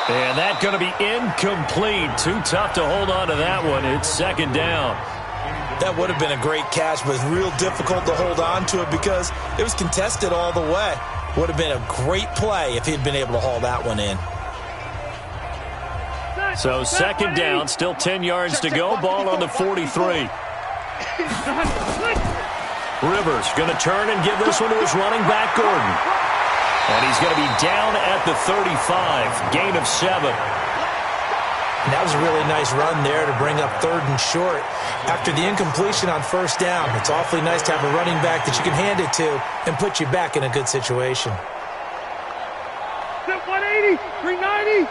[SPEAKER 2] And that's going to be incomplete. Too tough to hold on to that one. It's 2nd down.
[SPEAKER 3] That would have been a great catch, but real difficult to hold on to it because it was contested all the way. Would have been a great play if he'd been able to haul that one in.
[SPEAKER 2] So 2nd down, still 10 yards to go. Ball on the 43. Rivers going to turn and give this one to his running back, Gordon. And he's going to be down at the 35, gain of 7.
[SPEAKER 3] And that was a really nice run there to bring up 3rd and short. After the incompletion on 1st down, it's awfully nice to have a running back that you can hand it to and put you back in a good situation.
[SPEAKER 4] 180, 390.
[SPEAKER 5] Man,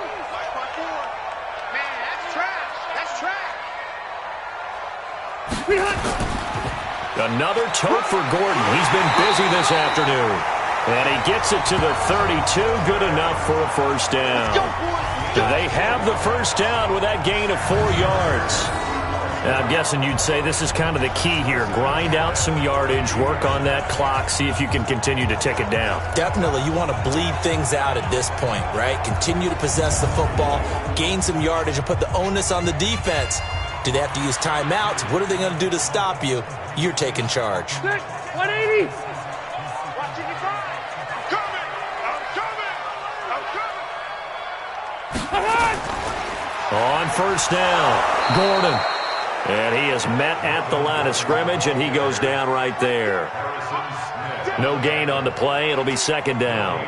[SPEAKER 5] that's trash. That's trash.
[SPEAKER 2] Another tote for Gordon. He's been busy this afternoon. And he gets it to the 32. Good enough for a 1st down. They have the 1st down with that gain of 4 yards. And I'm guessing you'd say this is kind of the key here. Grind out some yardage, work on that clock, see if you can continue to tick it down.
[SPEAKER 3] Definitely, you want to bleed things out at this point, right? Continue to possess the football, gain some yardage, and put the onus on the defense. Do they have to use timeouts? What are they going to do to stop you? You're taking charge.
[SPEAKER 4] 180.
[SPEAKER 5] Watching the drive. I'm coming.
[SPEAKER 2] On 1st down, Gordon. And he is met at the line of scrimmage, and he goes down right there. No gain on the play. It'll be 2nd down.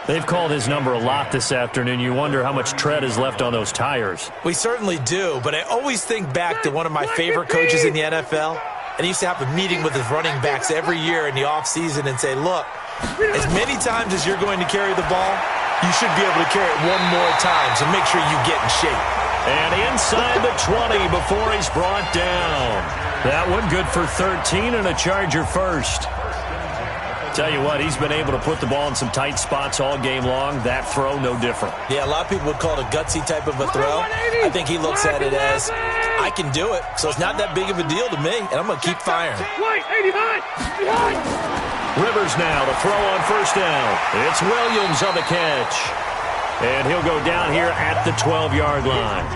[SPEAKER 2] They've called his number a lot this afternoon. You wonder how much tread is left on those tires.
[SPEAKER 3] We certainly do, but I always think back to one of my favorite coaches in the NFL, and he used to have a meeting with his running backs every year in the offseason and say, look, as many times as you're going to carry the ball, you should be able to carry it one more time, so make sure you get in shape.
[SPEAKER 2] And inside the 20 before he's brought down. That one good for 13 and a Charger 1st. Tell you what, he's been able to put the ball in some tight spots all game long. That throw, no different.
[SPEAKER 3] Yeah, a lot of people would call it a gutsy type of a throw. I think he looks at it as, I can do it, so it's not that big of a deal to me, and I'm going to keep firing.
[SPEAKER 2] Rivers now to throw on 1st down. It's Williams on the catch. And he'll go down here at the 12-yard line.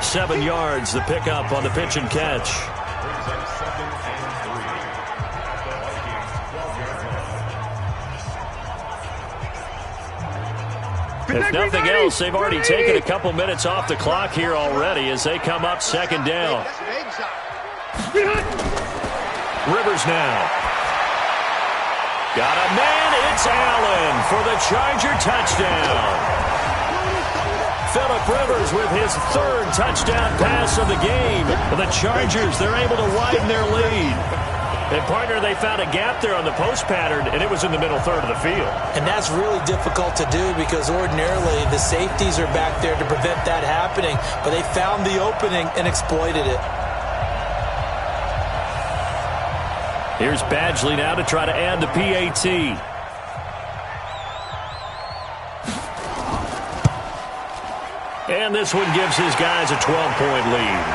[SPEAKER 2] 7 yards, the pickup on the pitch and catch. If nothing else, they've already taken a couple minutes off the clock here already as they come up 2nd down. Rivers now. Got a man, it's Allen for the Charger touchdown. Phillip Rivers with his 3rd touchdown pass of the game. The Chargers, they're able to widen their lead. And, partner, they found a gap there on the post pattern, and it was in the middle 3rd of the field.
[SPEAKER 3] And that's really difficult to do because ordinarily the safeties are back there to prevent that happening. But they found the opening and exploited it.
[SPEAKER 2] Here's Badgley now to try to add the PAT. And this one gives his guys a 12-point lead.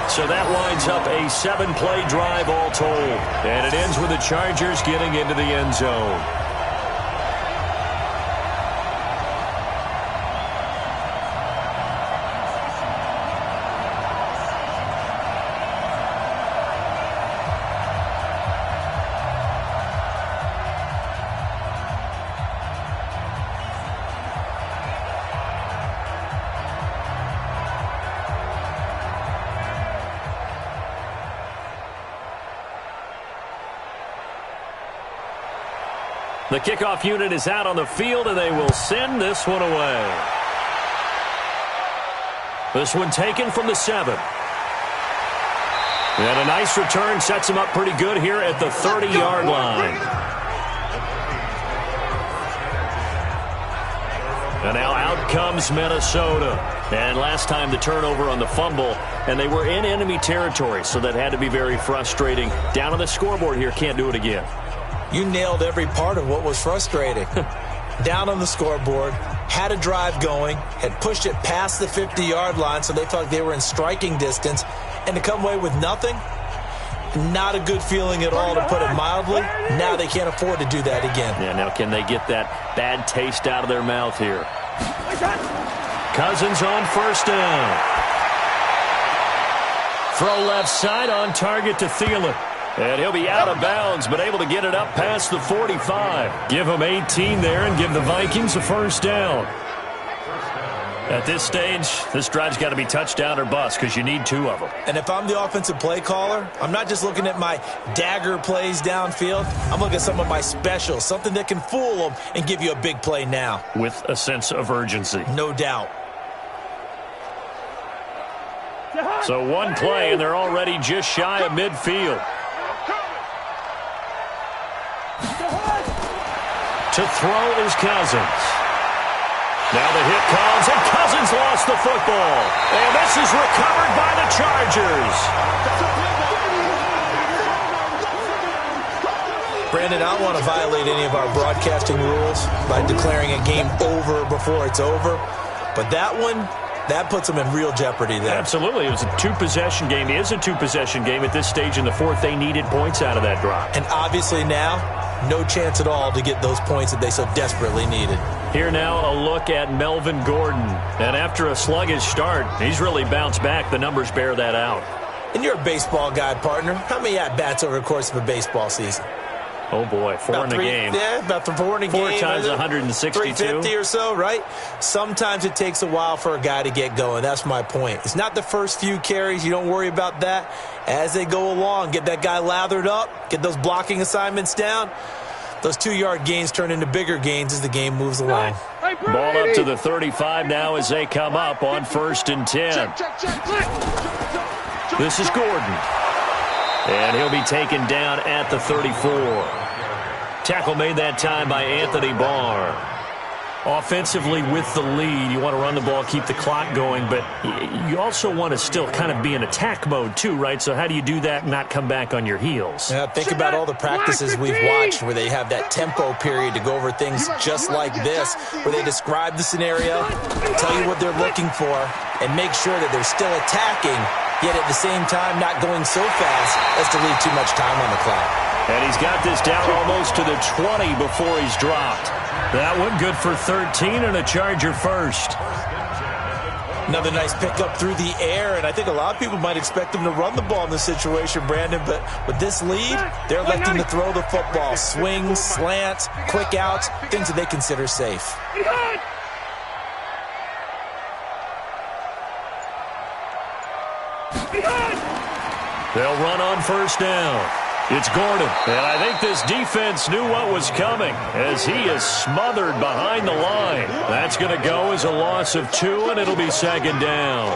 [SPEAKER 2] So that winds up a 7-play drive all told. And it ends with the Chargers getting into the end zone. The kickoff unit is out on the field, and they will send this one away. This one taken from the 7. And a nice return sets him up pretty good here at the 30-yard line. And now out comes Minnesota. And last time the turnover on the fumble, and they were in enemy territory, so that had to be very frustrating. Down on the scoreboard here, can't do it again.
[SPEAKER 3] You nailed every part of what was frustrating. Down on the scoreboard, had a drive going, had pushed it past the 50-yard line so they felt like they were in striking distance, and to come away with nothing, not a good feeling at all, to put it mildly. Now they can't afford to do that again.
[SPEAKER 2] Yeah, now can they get that bad taste out of their mouth here? Cousins on 1st down. Throw left side on target to Thielen. And he'll be out of bounds, but able to get it up past the 45. Give him 18 there and give the Vikings a 1st down. At this stage, this drive's got to be touchdown or bust because you need 2 of them.
[SPEAKER 3] And if I'm the offensive play caller, I'm not just looking at my dagger plays downfield. I'm looking at some of my specials, something that can fool them and give you a big play now.
[SPEAKER 2] With a sense of urgency.
[SPEAKER 3] No doubt.
[SPEAKER 2] So one play, and they're already just shy of midfield. To throw is Cousins. Now the hit comes, and Cousins lost the football. And this is recovered by the Chargers.
[SPEAKER 3] Brandon, I don't want to violate any of our broadcasting rules by declaring a game over before it's over. But that one, that puts them in real jeopardy there.
[SPEAKER 2] Absolutely. It was a 2-possession game. It is a 2-possession game at this stage in the 4th. They needed points out of that drive.
[SPEAKER 3] And obviously now, no chance at all to get those points that they so desperately needed.
[SPEAKER 2] Here now a look at Melvin Gordon. And after a sluggish start, he's really bounced back. The numbers bear that out.
[SPEAKER 3] And you're a baseball guy, partner. How many at-bats over the course of a baseball season?
[SPEAKER 2] Oh, boy, 4 in a game.
[SPEAKER 3] Yeah, about 4 in a game.
[SPEAKER 2] 4 times 162.
[SPEAKER 3] 350 or so, right? Sometimes it takes a while for a guy to get going. That's my point. It's not the first few carries. You don't worry about that. As they go along, get that guy lathered up, get those blocking assignments down. Those 2-yard gains turn into bigger gains as the game moves along.
[SPEAKER 2] Ball up to the 35 now as they come up on 1st and 10. This is Gordon. And he'll be taken down at the 34. Tackle made that time by Anthony Barr. Offensively with the lead, you want to run the ball, keep the clock going, but you also want to still kind of be in attack mode too, right? So how do you do that and not come back on your heels?
[SPEAKER 3] Yeah, think about all the practices we've watched where they have that tempo period to go over things just like this, where they describe the scenario, tell you what they're looking for, and make sure that they're still attacking, yet at the same time not going so fast as to leave too much time on the clock.
[SPEAKER 2] And he's got this down almost to the 20 before he's dropped. That one good for 13 and a Charger first.
[SPEAKER 3] Another nice pickup through the air, and I think a lot of people might expect them to run the ball in this situation, Brandon, but with this lead, they're electing to throw the football. Swings, slants, quick outs, things that they consider safe.
[SPEAKER 2] They'll run on 1st down. It's Gordon, and I think this defense knew what was coming as he is smothered behind the line. That's going to go as a loss of 2, and it'll be 2nd down.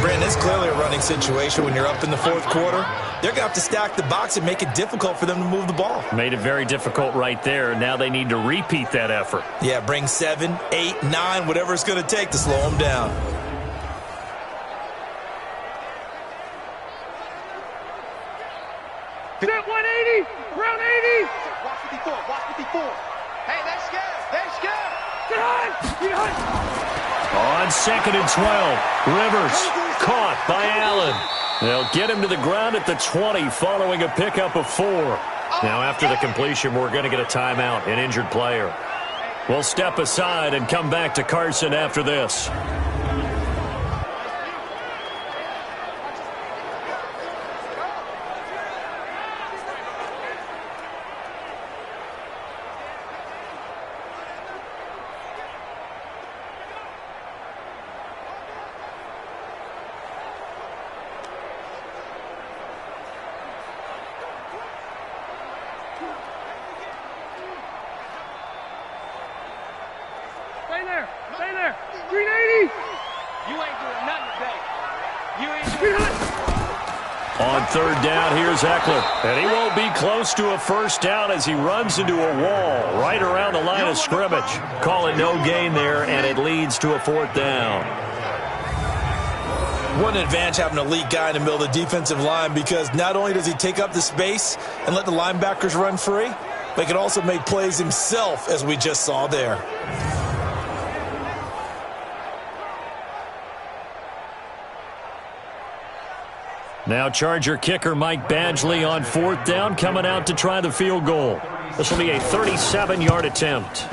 [SPEAKER 3] Brandon, it's clearly a running situation when you're up in the 4th quarter. They're going to have to stack the box and make it difficult for them to move the ball.
[SPEAKER 2] Made it very difficult right there. Now they need to repeat that effort.
[SPEAKER 3] Yeah, bring 7, 8, 9, whatever it's going to take to slow them down.
[SPEAKER 4] Set 180, round 80.
[SPEAKER 5] Watch 54, watch 54. Hey, they're scared, they're scared.
[SPEAKER 4] Get hot.
[SPEAKER 2] On 2nd and 12, Rivers caught by Allen. They'll get him to the ground at the 20 following a pickup of 4. Now after the completion, we're going to get a timeout, an injured player. We'll step aside and come back to Carson after this.
[SPEAKER 4] Stay there. 380. You ain't doing nothing today. You ain't doing nothing.
[SPEAKER 2] On 3rd down, here's Eckler. And he won't be close to a 1st down as he runs into a wall right around the line of scrimmage. Call it no gain there, and it leads to a 4th down.
[SPEAKER 3] What an advantage having an elite guy in the middle of the defensive line, because not only does he take up the space and let the linebackers run free, but he can also make plays himself, as we just saw there.
[SPEAKER 2] Now Charger kicker Mike Badgley on 4th down, coming out to try the field goal. This will be a 37-yard attempt.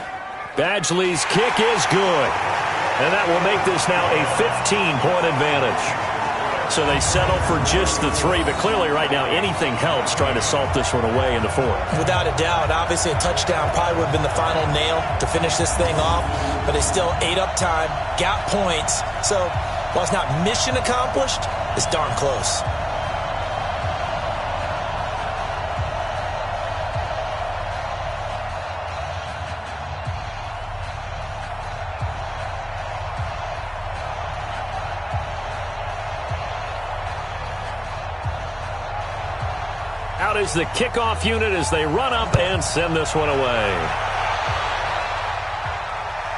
[SPEAKER 2] Badgley's kick is good. And that will make this now a 15-point advantage. So they settle for just the 3, but clearly right now anything helps trying to salt this one away in the 4th.
[SPEAKER 3] Without a doubt, obviously a touchdown probably would have been the final nail to finish this thing off, but they still ate up time, got points. So while it's not mission accomplished, it's darn close.
[SPEAKER 2] Out is the kickoff unit as they run up and send this one away.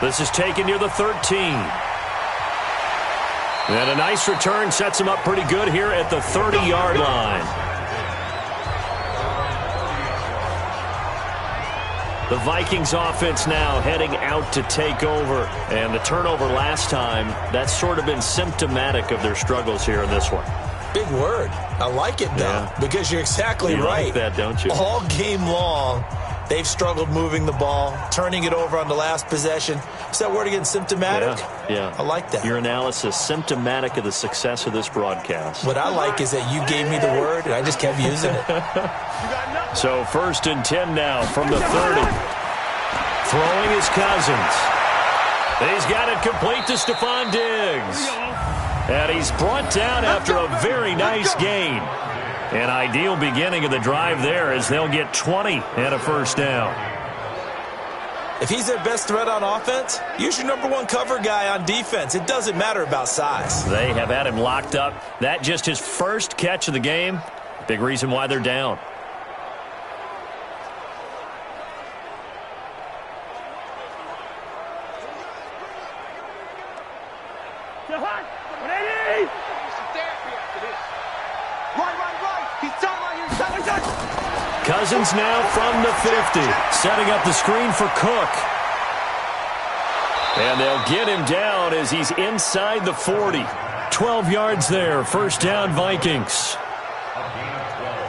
[SPEAKER 2] This is taken near the 13. And a nice return sets them up pretty good here at the 30-yard line. The Vikings offense now heading out to take over. And the turnover last time, that's sort of been symptomatic of their struggles here in this one.
[SPEAKER 3] Big word. I like it, though, because you're exactly right.
[SPEAKER 2] You like that, don't you?
[SPEAKER 3] All game long, they've struggled moving the ball, turning it over on the last possession. Is that word again, symptomatic?
[SPEAKER 2] Yeah.
[SPEAKER 3] I like that.
[SPEAKER 2] Your analysis, symptomatic of the success of this broadcast.
[SPEAKER 3] What I like is that you gave me the word, and I just kept using it.
[SPEAKER 2] So 1st and 10 now from the 30. Throwing his Cousins. He's got it complete to Stephon Diggs. And he's brought down after a very nice gain. An ideal beginning of the drive there as they'll get 20 and a first down.
[SPEAKER 3] If he's their best threat on offense, use your number 1 cover guy on defense. It doesn't matter about size.
[SPEAKER 2] They have had him locked up. That just his first catch of the game. Big reason why they're down. Cousins now from the 50, setting up the screen for Cook. And they'll get him down as he's inside the 40. 12 yards there, first down Vikings.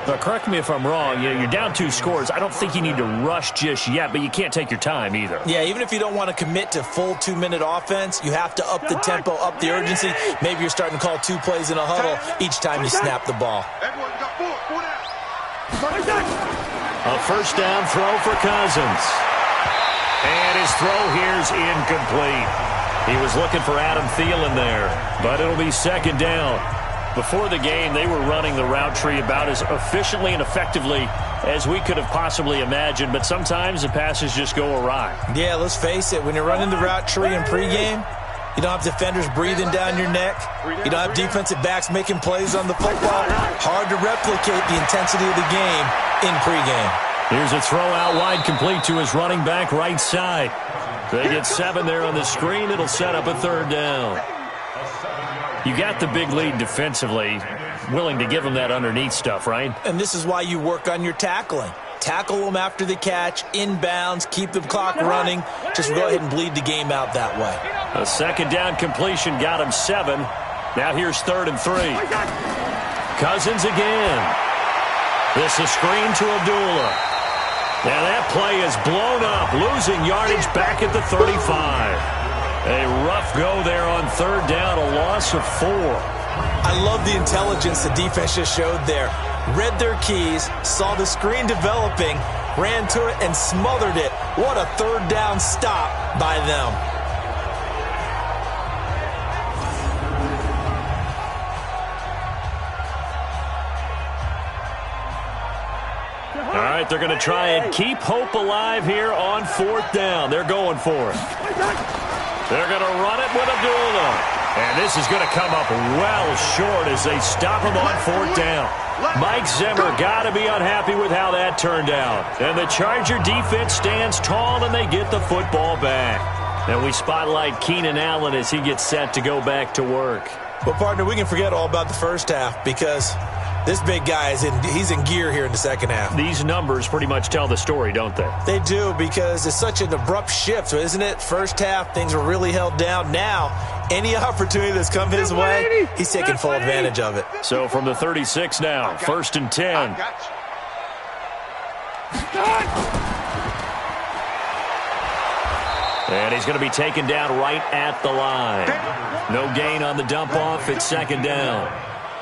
[SPEAKER 2] Now, correct me if I'm wrong, you're down 2 scores. I don't think you need to rush just yet, but you can't take your time either.
[SPEAKER 3] Yeah, even if you don't want to commit to full 2-minute offense, you have to up the tempo, up the urgency. Maybe you're starting to call 2 plays in a huddle each time you snap the ball.
[SPEAKER 2] A first down throw for Cousins. And his throw here's incomplete. He was looking for Adam Thielen there, but it'll be second down. Before the game, they were running the route tree about as efficiently and effectively as we could have possibly imagined, but sometimes the passes just go awry.
[SPEAKER 3] Yeah, let's face it, when you're running the route tree in pregame, you don't have defenders breathing down your neck. You don't have defensive backs making plays on the football. Hard to replicate the intensity of the game in pregame.
[SPEAKER 2] Here's a throw out wide complete to his running back right side. They get 7 there on the screen. It'll set up a third down. You got the big lead defensively, willing to give them that underneath stuff, right?
[SPEAKER 3] And this is why you work on your tackling. Tackle them after the catch, inbounds, keep the clock running. Just go ahead and bleed the game out that way.
[SPEAKER 2] A second down completion got him 7. Now here's 3rd and 3. Cousins again. This is screen to Abdullah. Now that play is blown up, losing yardage back at the 35. A rough go there on 3rd down, a loss of 4.
[SPEAKER 3] I love the intelligence the defense just showed there. Read their keys, saw the screen developing, ran to it, and smothered it. What a 3rd down stop by them.
[SPEAKER 2] All right, they're going to try and keep hope alive here on 4th down. They're going for it. They're going to run it with Abdullah. And this is going to come up well short as they stop him on 4th down. Mike Zimmer got to be unhappy with how that turned out. And the Charger defense stands tall and they get the football back. And we spotlight Keenan Allen as he gets set to go back to work.
[SPEAKER 3] Well, partner, we can forget all about the first half because this big guy he's in gear here in the second half.
[SPEAKER 2] These numbers pretty much tell the story, don't they?
[SPEAKER 3] They do, because it's such an abrupt shift, isn't it? First half, things were really held down. Now, any opportunity that's come his way, he's taking full advantage of it.
[SPEAKER 2] So from the 36 now, 1st and 10. And he's going to be taken down right at the line. No gain on the dump off. It's 2nd down.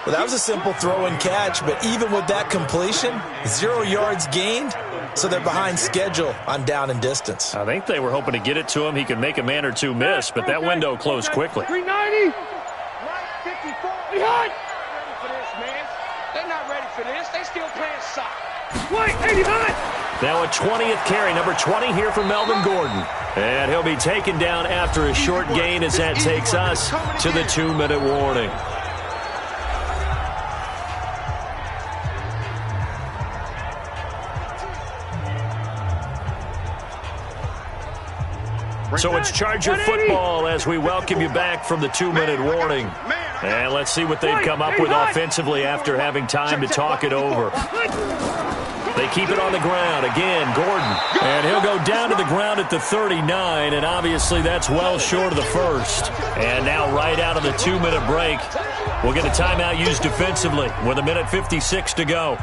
[SPEAKER 3] Well, that was a simple throw and catch, but even with that completion, 0 yards gained, so they're behind schedule on down and distance.
[SPEAKER 2] I think they were hoping to get it to him. He could make a man or two miss, but that window closed quickly.
[SPEAKER 4] 390. Right 54. Behind. Ready for this, man. They're not ready for this. They still playing soccer. Wait, 89.
[SPEAKER 2] Now a 20th carry, number 20 here for Melvin Gordon. And he'll be taken down after a short gain as that takes us to the 2-minute warning. So it's Charger football as we welcome you back from the 2-minute warning. And let's see what they've come up with offensively after having time to talk it over. They keep it on the ground. Again, Gordon. And he'll go down to the ground at the 39, and obviously that's well short of the first. And now right out of the 2-minute break, we'll get a timeout used defensively with 1:56 to go.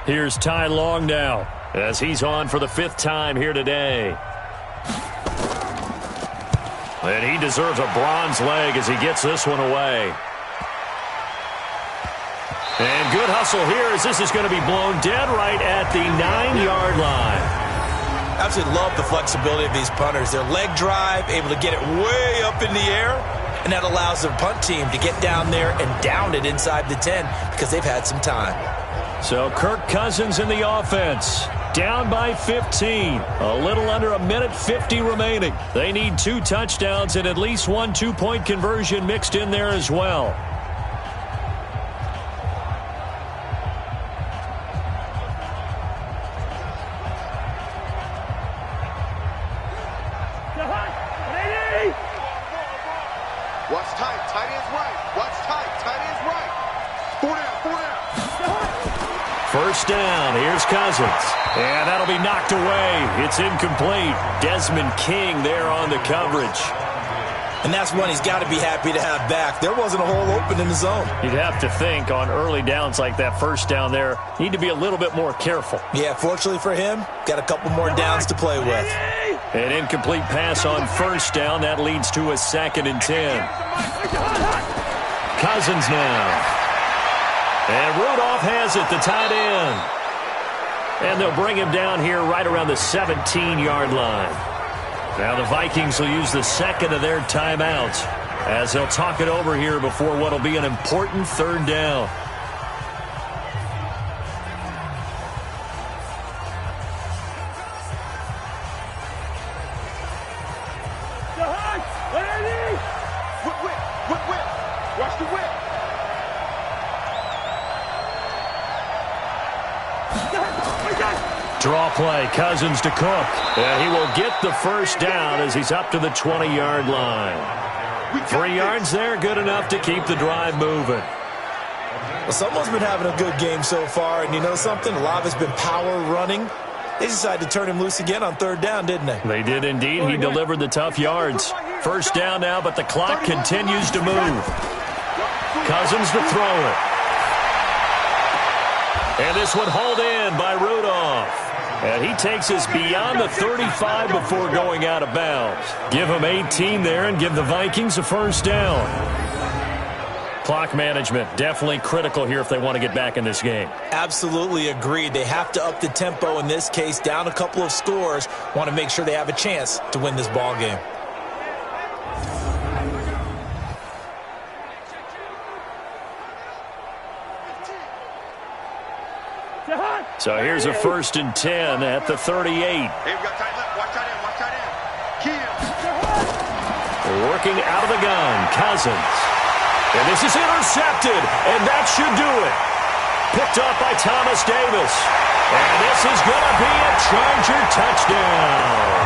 [SPEAKER 2] Here's Ty Long now as he's on for the 5th time here today. And he deserves a bronze leg as he gets this one away. And good hustle here as this is going to be blown dead right at the 9-yard line.
[SPEAKER 3] Absolutely love the flexibility of these punters. Their leg drive, able to get it way up in the air, and that allows their punt team to get down there and down it inside the 10 because they've had some time.
[SPEAKER 2] So Kirk Cousins in the offense. Down by 15. A little under 1:50 remaining. They need 2 touchdowns and at least 1 2-point conversion mixed in there as well.
[SPEAKER 5] Watch tight. Tight end's right. Watch tight. Tight end's right. 4 down. 4 down.
[SPEAKER 2] First down, here's Cousins. And that'll be knocked away. It's incomplete. Desmond King there on the coverage.
[SPEAKER 3] And that's one he's got to be happy to have back. There wasn't a hole open in the zone.
[SPEAKER 2] You'd have to think on early downs like that first down there, need to be a little bit more careful.
[SPEAKER 3] Yeah, fortunately for him, got a couple more downs to play with.
[SPEAKER 2] An incomplete pass on first down. That leads to a 2nd and 10. Cousins now. And Rudolph has it, the tight end. And they'll bring him down here right around the 17-yard line. Now the Vikings will use the 2nd of their timeouts as they'll talk it over here before what will be an important 3rd down.
[SPEAKER 5] Watch the whip.
[SPEAKER 2] Draw play, Cousins to Cook. And he will get the first down as he's up to the 20-yard line. 3 yards there, good enough to keep the drive moving.
[SPEAKER 3] Well, someone's been having a good game so far, and you know something? A lot of it's been power running. They decided to turn him loose again on 3rd down, didn't they?
[SPEAKER 2] They did indeed. He delivered the tough yards. First down now, but the clock continues to move. Cousins to throw it. And this one hauled in by Rudolph. And he takes us beyond the 35 before going out of bounds. Give him 18 there and give the Vikings a first down. Clock management definitely critical here if they want to get back in this game.
[SPEAKER 3] Absolutely agreed. They have to up the tempo in this case, down a couple of scores. Want to make sure they have a chance to win this ball game.
[SPEAKER 2] So here's a 1st and 10 at the 38.
[SPEAKER 5] Hey, we got tight left. Watch tight end. Watch tight end.
[SPEAKER 2] Working out of the gun, Cousins. And this is intercepted, and that should do it. Picked up by Thomas Davis. And this is going to be a Charger touchdown.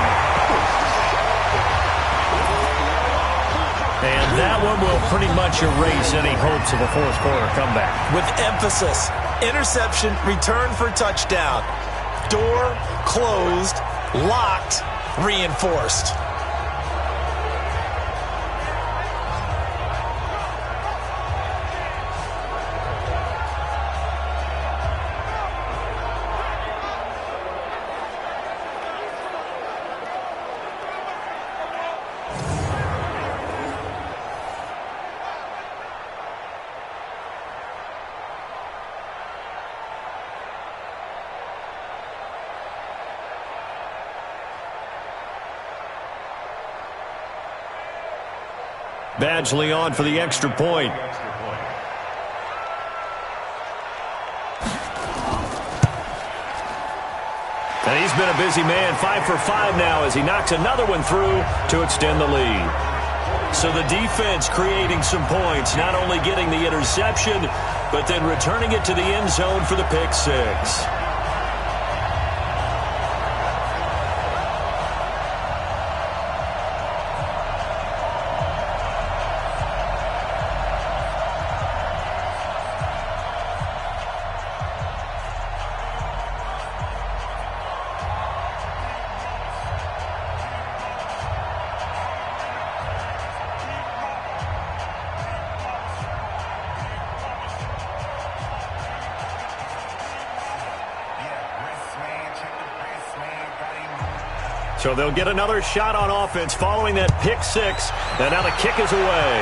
[SPEAKER 2] And that one will pretty much erase any hopes of a 4th-quarter comeback.
[SPEAKER 3] With emphasis, interception, return for touchdown. Door closed, locked, reinforced.
[SPEAKER 2] Badgley on for the extra point. And he's been a busy man, 5 for 5 now as he knocks another one through to extend the lead. So the defense creating some points, not only getting the interception, but then returning it to the end zone for the pick six. So they'll get another shot on offense following that pick six. And now the kick is away.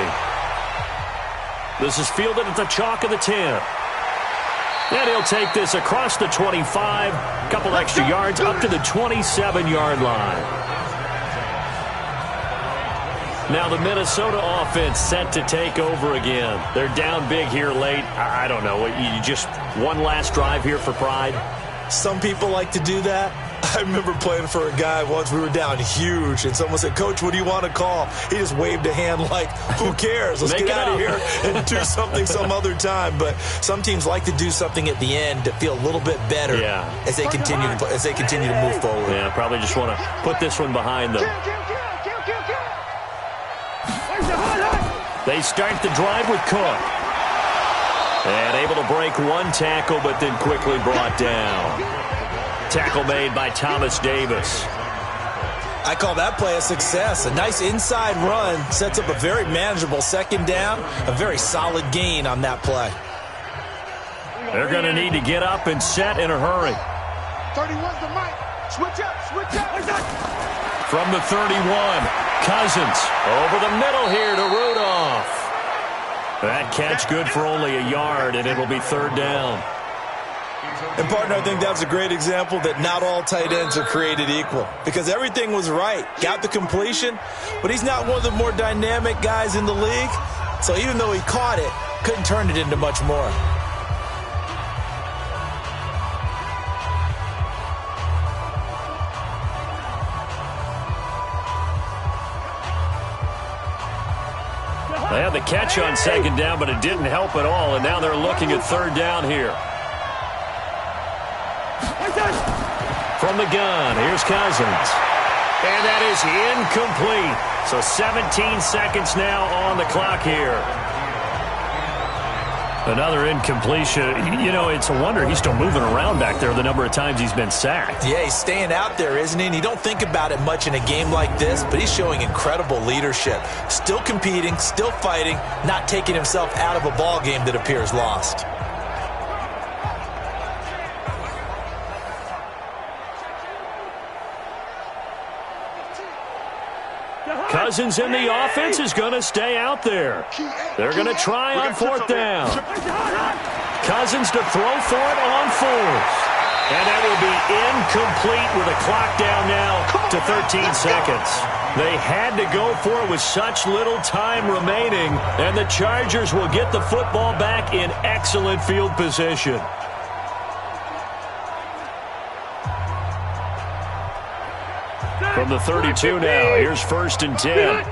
[SPEAKER 2] This is fielded at the chalk of the 10. And he'll take this across the 25. A couple extra yards up to the 27-yard line. Now the Minnesota offense set to take over again. They're down big here late. I don't know. You just one last drive here for pride?
[SPEAKER 3] Some people like to do that. I remember playing for a guy once. We were down huge, and someone said, "Coach, what do you want to call?" He just waved a hand like, who cares? Let's get out of here and do something some other time. But some teams like to do something at the end to feel a little bit better as they continue to move forward.
[SPEAKER 2] Yeah, probably just want to put this one behind them. They start the drive with Cook. And able to break one tackle, but then quickly brought down. Tackle made by Thomas Davis.
[SPEAKER 3] I call that play a success. A nice inside run sets up a very manageable second down. A very solid gain on that play.
[SPEAKER 2] They're going to need to get up and set in a hurry.
[SPEAKER 4] 31's the mic. Switch up, switch up.
[SPEAKER 2] From the 31, Cousins over the middle here to Rudolph. That catch good for only a yard, and it'll be third down.
[SPEAKER 3] And, partner, I think that's a great example that not all tight ends are created equal because everything was right. Got the completion, but he's not one of the more dynamic guys in the league. So even though he caught it, couldn't turn it into much more.
[SPEAKER 2] They had the catch on second down, but it didn't help at all, and now they're looking at third down here. From the gun, here's Cousins. And that is incomplete. So 17 seconds now on the clock here. Another incompletion. You know, it's a wonder he's still moving around back there the number of times he's been sacked.
[SPEAKER 3] Yeah, he's staying out there, isn't he? And you don't think about it much in a game like this, but he's showing incredible leadership. Still competing, still fighting, not taking himself out of a ball game that appears lost.
[SPEAKER 2] Cousins in the offense is going to stay out there. They're going to try on fourth down. Cousins to throw for it on fourth. And that will be incomplete with a clock down now to 13 seconds. They had to go for it with such little time remaining, and the Chargers will get the football back in excellent field position. From the 32 now, here's first and 10.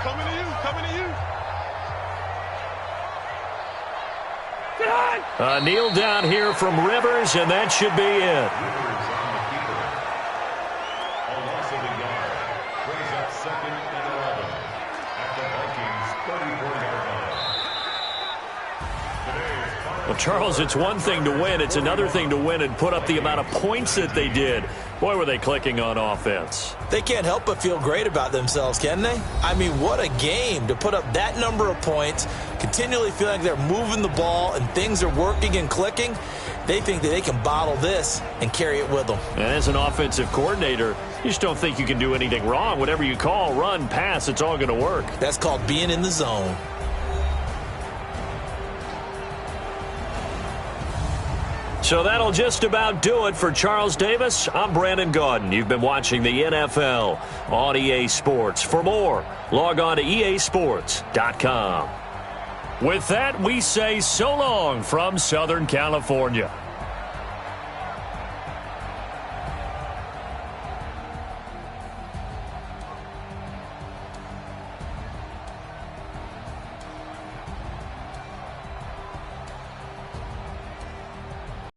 [SPEAKER 5] Coming to you, coming to you.
[SPEAKER 2] A kneel down here from Rivers, and that should be it.
[SPEAKER 6] A loss of a yard. Brings up second and 11 at the Vikings 34-yard line.
[SPEAKER 2] Well, Charles, it's one thing to win. It's another thing to win and put up the amount of points that they did. Boy, were they clicking on offense.
[SPEAKER 3] They can't help but feel great about themselves, can they? I mean, what a game to put up that number of points, continually feeling like they're moving the ball and things are working and clicking. They think that they can bottle this and carry it with them.
[SPEAKER 2] And as an offensive coordinator, you just don't think you can do anything wrong. Whatever you call, run, pass, it's all going to work.
[SPEAKER 3] That's called being in the zone.
[SPEAKER 2] So that'll just about do it for Charles Davis. I'm Brandon Gaudin. You've been watching the NFL on EA Sports. For more, log on to easports.com. With that, we say so long from Southern California.